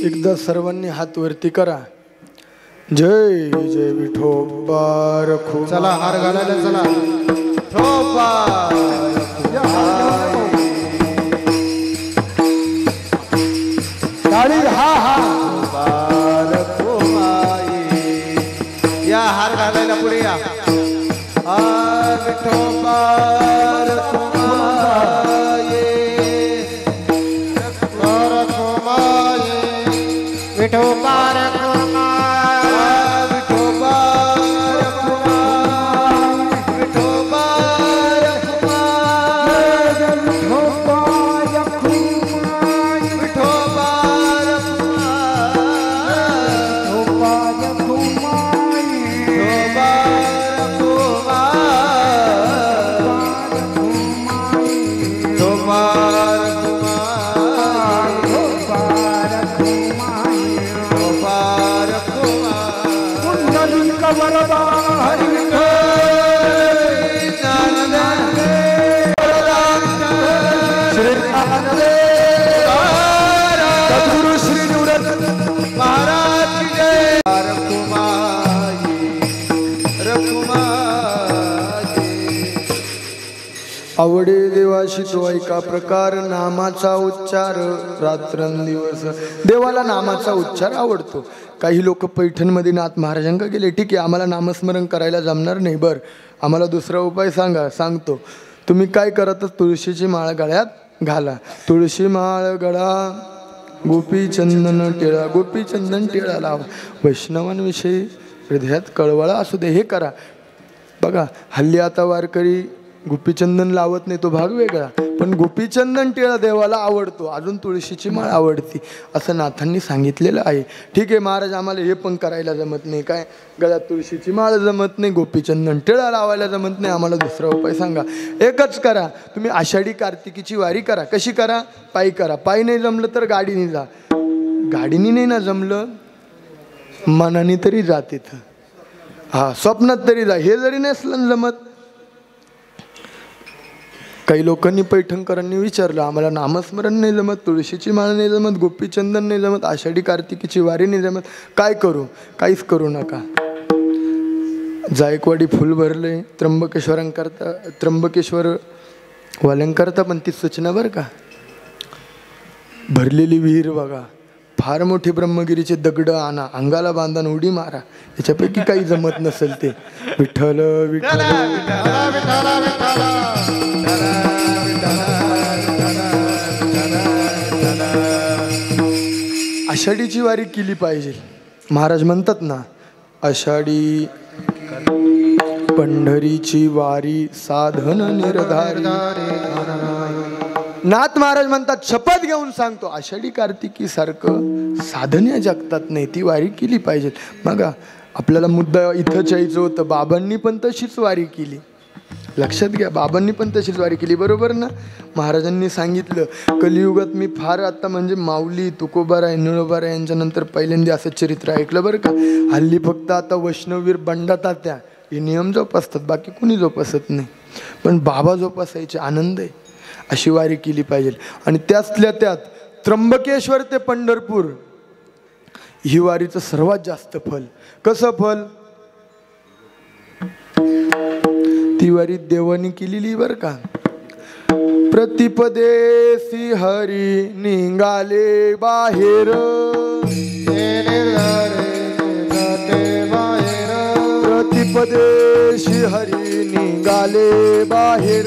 एकदा सर्वांनी हात वरती करा. जय जय विठोबा रखो. चला हार घालायला चला. ठोपा या विठोबा विठोबा आवडे देवाशी तो ऐका प्रकार नामाचा उच्चार रात्रंदिवस. देवाला नामाचा उच्चार आवडतो. काही लोक पैठणमध्ये नाथ महाराजांका गेले, ठीक आहे आम्हाला नामस्मरण करायला जमणार नाही, बरं आम्हाला दुसरा उपाय सांगा. सांगतो. तुम्ही काय करत, तुळशीची माळ गळ्यात घाला. तुळशी माळ गळा, गोपीचंदन टिळा. गोपीचंदन टिळा लावा. वैष्णवांविषयी हृदयात कळवळा असू दे, हे करा. बघा हल्ली आता वारकरी गोपीचंदन लावत नाही, तो भाग वेगळा, पण गोपीचंदन टिळा देवाला आवडतो. अजून तुळशीची माळ आवडती असं नाथांनी सांगितलेलं आहे. ठीक आहे महाराज आम्हाला हे पण करायला जमत नाही, काय गळ्यात तुळशीची माळ जमत नाही, गोपीचंदन टिळा लावायला जमत नाही, आम्हाला दुसरा उपाय सांगा. एकच करा, तुम्ही आषाढी कार्तिकीची वारी करा. कशी करा? पायी करा. पायी नाही जमलं तर गाडीने जा. गाडीने नाही ना जमलं, मनाने तरी जा तिथं. हा स्वप्नात तरी जा. हे जरी नसलं जमत. काही लोकांनी पैठणकरांनी विचारलं, आम्हाला नामस्मरण नाही जमत, तुळशीची माळ नाही जमत, गोपीचंदन नाही जमत, आषाढी कार्तिकीची वारी नाही जमत, काय करू? काहीच करू नका. जायकवाडी फुल भरले त्र्यंबकेश्वरांकरता, त्र्यंबकेश्वर वाल्यांकरता पण ती सूचना बरं का. भरलेली विहीर बघा, फार मोठी ब्रह्मगिरीचे दगड आणा, अंगाला बांधा उडी मारा. याच्यापैकी काही जमत नसेल ते. विठ्ठल विठ्ठल आषाढीची वारी केली पाहिजे. महाराज म्हणतात ना, आषाढी पंढरीची वारी साधन निर्धारी. नाथ महाराज म्हणतात, शपथ घेऊन सांगतो, आषाढी कार्तिकी सारखं साधन या जगतात नाही, ती वारी केली पाहिजे. बघा आपल्याला मुद्दा इथंच यायचं होतं. बाबांनी पण तशीच वारी केली. लक्षात घ्या, बाबांनी पण तशीच वारी केली, बरोबर ना. महाराजांनी सांगितलं कलियुगात मी फार आता म्हणजे माऊली तुकोबाराय निळोबाराय यांच्यानंतर पहिल्यांदा असं चरित्र ऐकलं बरं का. हल्ली फक्त आता वैष्णववीर बंडा तात्या हे नियम जोपासतात, बाकी कुणी जोपासत नाही. पण बाबा जोपासायचे, आनंद आहे. अशी वारी केली पाहिजे. आणि त्यातल्या त्यात त्र्यंबकेश्वर ते पंढरपूर ही वारीचं सर्वात जास्त फल. कसं फल? ती वारी देवानी केलेली बरं का. प्रतिपदेसी हरी निघाले बाहेर, प्रतिपदेशी हरी निघाले बाहेर,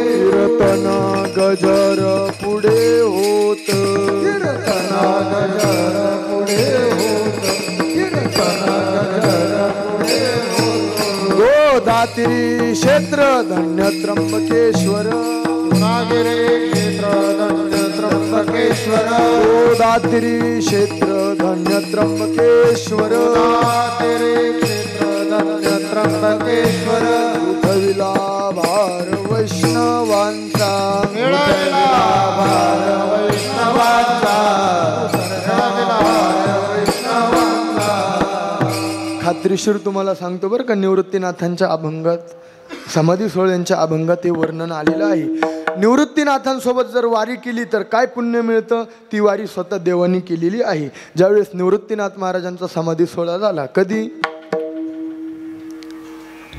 कीर्तना गजर पुढे होत, कीर्तना गजर पुढे होत, कीर्तना गजर पुढे होत. गोदात्री क्षेत्र धन्य त्र्यंबकेश्वर, क्षेत्र धन्य त्र्यंबकेश्वर, गोदात्री क्षेत्र धन्य त्र्यंबकेश्वर, क्षेत्र धन्य त्र्यंबकेश्वर. उठविला भार वैष्णवांचा, मिळविला भार वैष्णवांचा, खात्रीशीर तुम्हाला सांगतो बरं का. निवृत्तीनाथांच्या अभंगात, समाधी सोहळ्यांच्या अभंगात हे वर्णन आलेलं आहे. निवृत्तीनाथांसोबत जर वारी केली तर काय पुण्य मिळतं, ती वारी स्वतः देवानी केलेली आहे. ज्यावेळेस निवृत्तीनाथ महाराजांचा समाधी सोहळा झाला, कधी?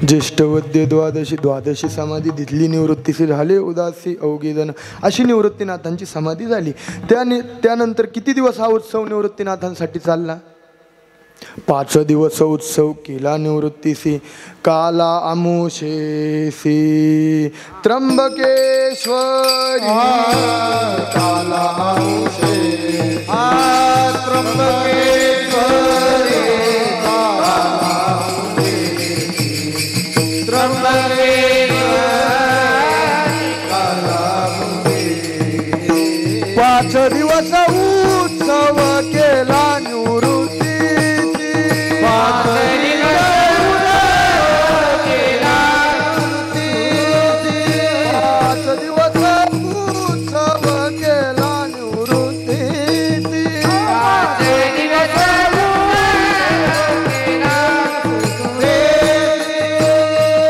ज्येष्ठवद्य द्वादशी समाधी दिली, निवृत्तीशी झाले उदासी अवघे जण, अशी निवृत्तीनाथांची समाधी झाली. त्यानंतर किती दिवस हा उत्सव निवृत्तीनाथांसाठी चालला? 5 दिवस उत्सव केला निवृत्तीसी काला आमुषेसी त्र्यंबकेश्वरी काला आमुषे त्र्यंबकेश्वरी त्र्यंबकेश्वरी 5 दिवस उत्सव केला निवृत्तीसी 5 दिवस उत्सव केला निवृत्तीसी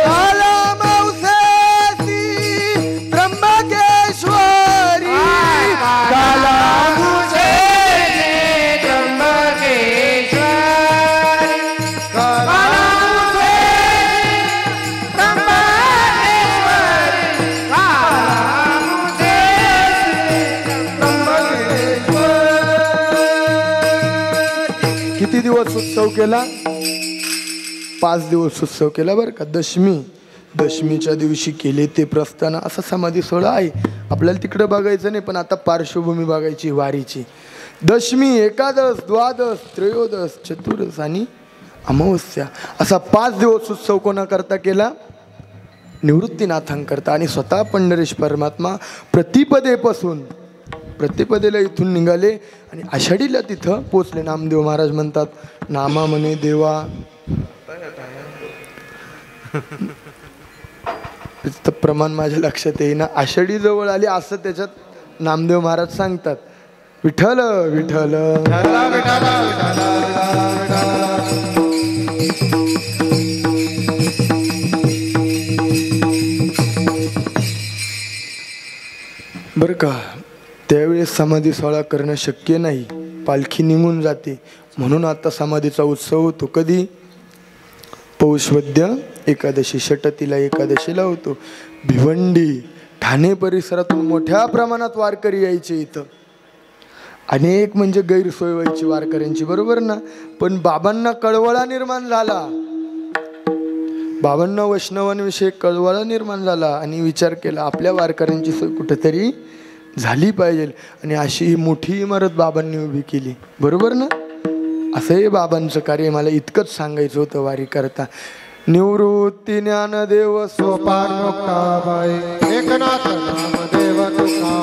काला मावसेसी त्र्यंबकेश्वरी काला किती दिवस उत्सव केला 5 दिवस उत्सव केला बरं का. दशमीच्या दिवशी केले ते प्रस्थान असा समाधी सोहळा आहे. आपल्याला तिकडं बघायचं नाही, पण आता पार्श्वभूमी बघायची वारीची. दशमी, एकादश, द्वादश, त्रयोदश, चतुर्दश आणि अमावस्या असा 5 दिवस उत्सव कोणाकरता केला? निवृत्तीनाथांकरता. आणि स्वतः पंढरीश परमात्मा प्रतिपदेला इथून निघाले आणि आषाढीला तिथं पोचले. नामदेव महाराज म्हणतात, नामा म्हणे देवा त्याचं प्रमाण माझ्या लक्षात येईना. आषाढी जवळ आली असं त्याच्यात नामदेव महाराज सांगतात. विठ्ठल विठ्ठल बरं का. त्यावेळेस समाधी सोहळा करणं शक्य नाही, पालखी निघून जाते. म्हणून आता समाधीचा उत्सव होतो. कधी? पौषवद्य एकादशी, षटतीला एकादशीला होतो. भिवंडी, ठाणे परिसरातून मोठ्या प्रमाणात वारकरी यायचे इथं. अनेक म्हणजे गैरसोय व्हायची वारकऱ्यांची, बरोबर ना. पण बाबांना कळवळा निर्माण झाला. बाबांना वैष्णवांविषयी कळवळा निर्माण झाला आणि विचार केला आपल्या वारकऱ्यांची सोय कुठेतरी झाली पाहिजे. आणि अशी ही मोठी इमारत बाबांनी उभी केली, बरोबर ना. असं हे बाबांचं कार्य. मला इतकंच सांगायचं होतं वारी करता. निवृत्ती ज्ञानदेव सोपान मुक्ताबाई एकनाथ नामदेव तुका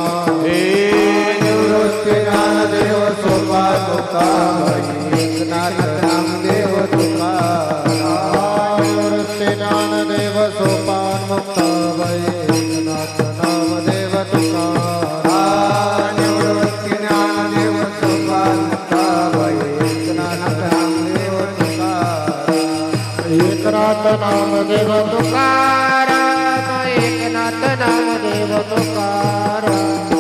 निवृत्ती ज्ञानदेव सोपान मुक्ताबाई एकनाथ नामदेव तुका निवृत्ती ज्ञानदेव सोपान मुक्ताबाई एकनाथ नामदेव तुका निवृत्ती ज्ञानदेव सोपान मुक्ताबाई एकनाथ नामदेव तुका एकनाथ नामदेव तुकाराम एकनाथ नामदेव तुकाराम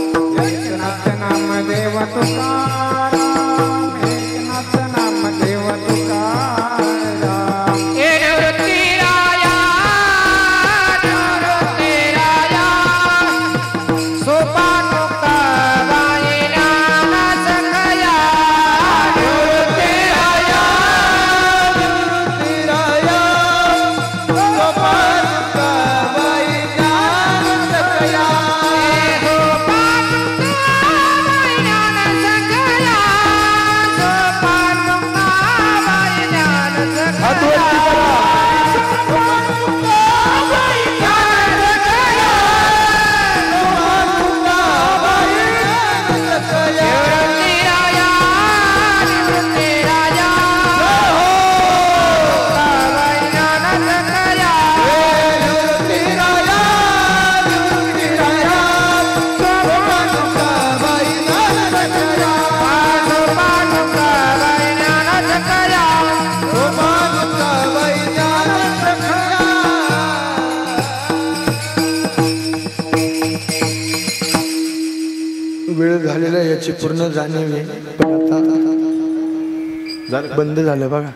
एकनाथ नामदेव तुकाराम एकनाथ नामदेव तुकाराम हे निवृत्ती राया सोपान मुक्ताबाई ज्ञान सखया निवृत्ती राया सोपान मुक्ताबाई ज्ञान सखया वेळ झालेला आहे याची पूर्ण जाणीव आहे. पण आता बंद झालं बघा.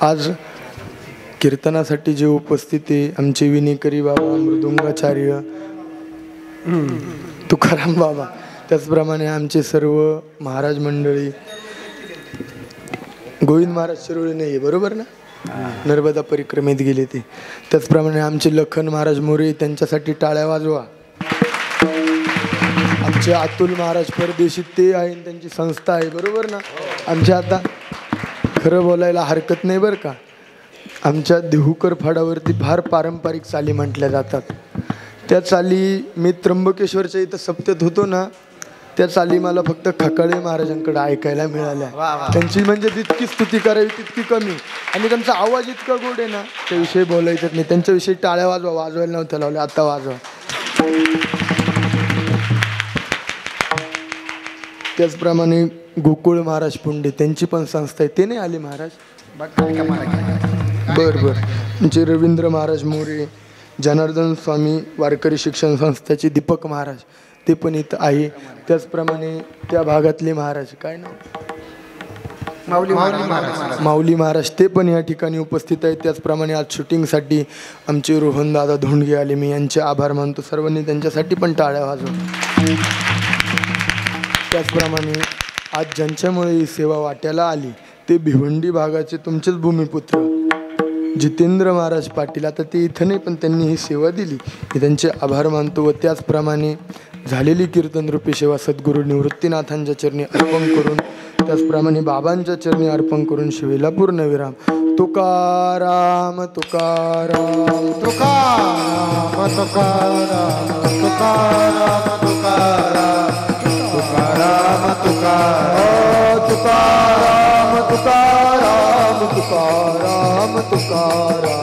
आज कीर्तनासाठी जे उपस्थित आहे आमचे विनेकरी बाबा, मृदुंगाचार्य, तुकाराम बाबा, त्याचप्रमाणे आमचे सर्व महाराज मंडळी, गोविंद महाराज शिरोळे नाही आहे, बरोबर ना? नर्मदा परिक्रमेत गेले ते. त्याचप्रमाणे आमचे लखन महाराज मोरे, त्यांच्यासाठी टाळ्या वाजवा. आमचे अतुल महाराज परदेशी ते आहे, त्यांची संस्था आहे, बरोबर ना? आमच्या आता खरं बोलायला हरकत नाही बरं का, आमच्या देहूकर फाडावरती फार पारंपरिक चाली म्हटल्या जातात. त्या चाली मी त्र्यंबकेश्वरच्या इथं सप्त्यात होतो ना, त्या चाली मला फक्त खकाळे महाराजांकडे ऐकायला मिळाल्या. त्यांची म्हणजे जितकी स्तुती करावी तितकी कमी, आणि त्यांचा आवाज इतका गोड आहे ना, त्याविषयी बोलायचं नाही. त्यांच्याविषयी टाळ्या वाजवा, वाजवायला नव्हत्या लावल्या, आता वाजवा. त्याचप्रमाणे गोकुळ महाराज पुंडे, त्यांची पण संस्था आहे. ते नाही आले महाराज? बरं बरं. म्हणजे रवींद्र महाराज मोरे, जनार्दन स्वामी वारकरी शिक्षण संस्थेचे दीपक महाराज, ते पण इथं आहे. त्याचप्रमाणे त्या भागातले महाराज, काय नाव? माऊली महाराज, ते पण या ठिकाणी उपस्थित आहेत. त्याचप्रमाणे आज शूटिंगसाठी आमचे रोहनदादा धोंडगे आले, मी यांचे आभार मानतो. सर्वांनी त्यांच्यासाठी पण टाळ्या वाजवा. त्याचप्रमाणे आज ज्यांच्यामुळे ही सेवा वाट्याला आली ते भिवंडी भागाचे तुमचेच भूमिपुत्र जितेंद्र महाराज पाटील. आता ते इथं नाही, पण त्यांनी ही सेवा दिली, मी त्यांचे आभार मानतो. व त्याचप्रमाणे झालेली कीर्तनरूपी सेवा सद्गुरू निवृत्तीनाथांच्या चरणी अर्पण करून, त्याचप्रमाणे बाबांच्या चरणी अर्पण करून शिवेला पूर्णविराम. तुकाराम तुकाराम तुकाराम तुकाराम तुकाराम तुकाराम तुकाराम तुकाराम तुकाराम तुकाराम तुकाराम तुकाराम तुकाराम तुकाराम तुकाराम तुकाराम तुकाराम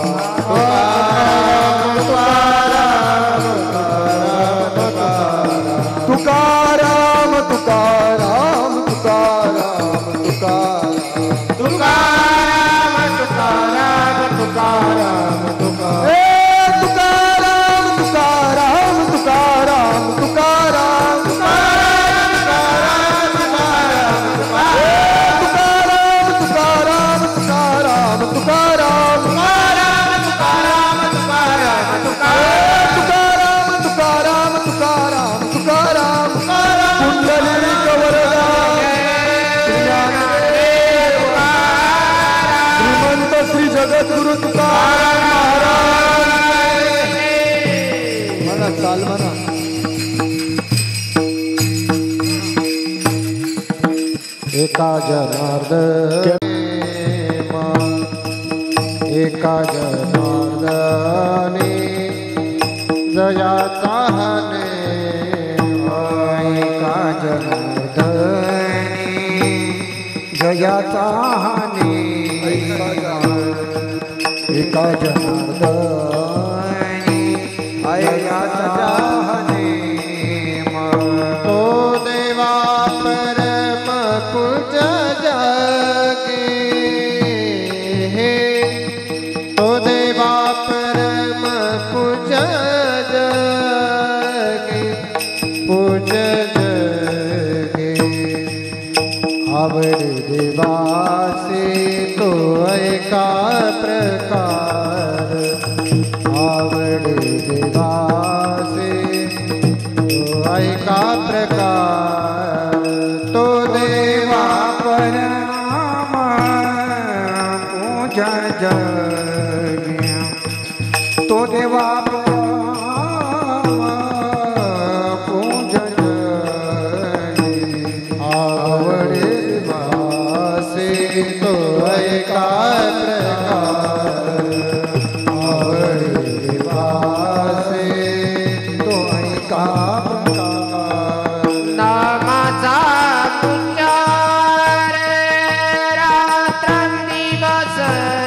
जगद्गुरु तुकाराम महाराज. म्हणा, चाल म्हणा. एका जनार्दन एका जनार्दने जयाचा हने, एका जनार्दने जयाचा हने, एका जनार्दने जयाचा हने. तो देवा परम पूज जगे, तो देवा परम पूज जगे, पूज जगे. आवडे देवासे तो एका प्रकार, आवडे देवासे तो एका प्रकार. तो देवा परम पूज जगे, तो देवा पूज जगे. आवडे देवासे तो एका प्रकार, आवडे देवासे तो एका प्रकार. नामाचा उच्चार रात्रंदिवस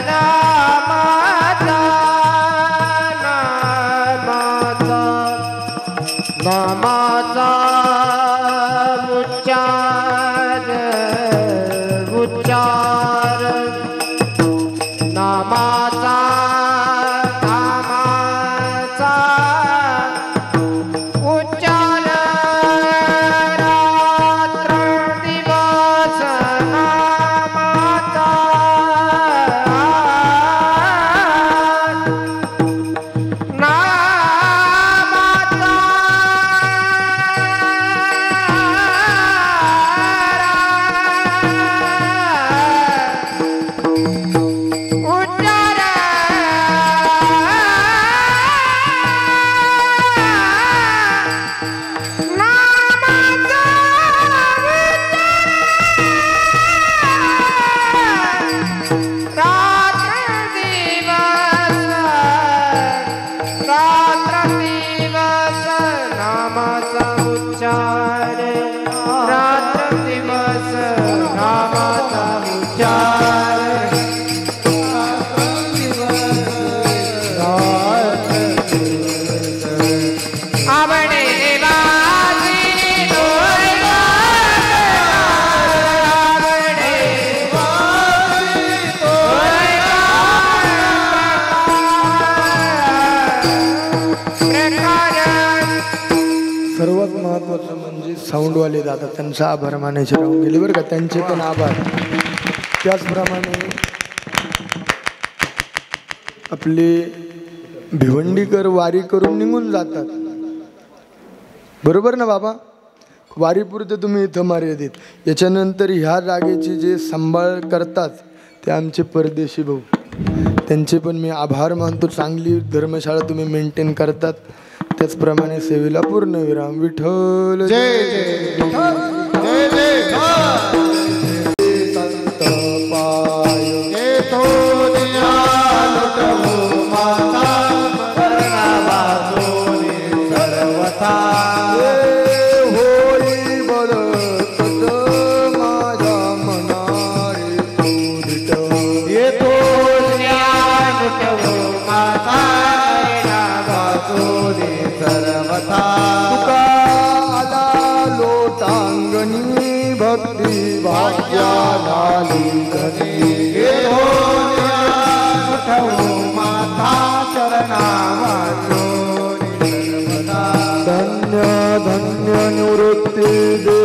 नामाचा, नामाचा उच्चार उच्चार नामाचा नामाचा उच्चार रात्रंदिवस नामाचा, नामाचा साऊंडवाले दादा त्यांचा आभार मानायचे राहून गेले बरं का, त्यांचे पण आभार. त्याचप्रमाणे आपले भिवंडीकर वारी करून निघून जातात, बरोबर ना बाबा? वारीपुरते तुम्ही इथं मर्यादित. याच्यानंतर ह्या जागेची जे सांभाळ करतात ते आमचे परदेशी भाऊ, त्यांचे पण मी आभार मानतो. चांगली धर्मशाळा तुम्ही मेंटेन करतात. त्याचप्रमाणे सेवेला पूर्णविराम. विठ्ठल जय जय विठ्ठल, जय जय संत पाय येतो लुटवू माता वाचोनी सर्वथा. होई बळकट माझ्या मनारे तोडित. येतो ज्ञान लुटवू माता वाचोनी सर्वथा. तुका आला लोटांगणी भक्ती भाग्याला लिखनी. येतो ज्ञान लुटवू माता चरणा वाचोनी सर्वथा. धन्य धन्य निवृत्ती दे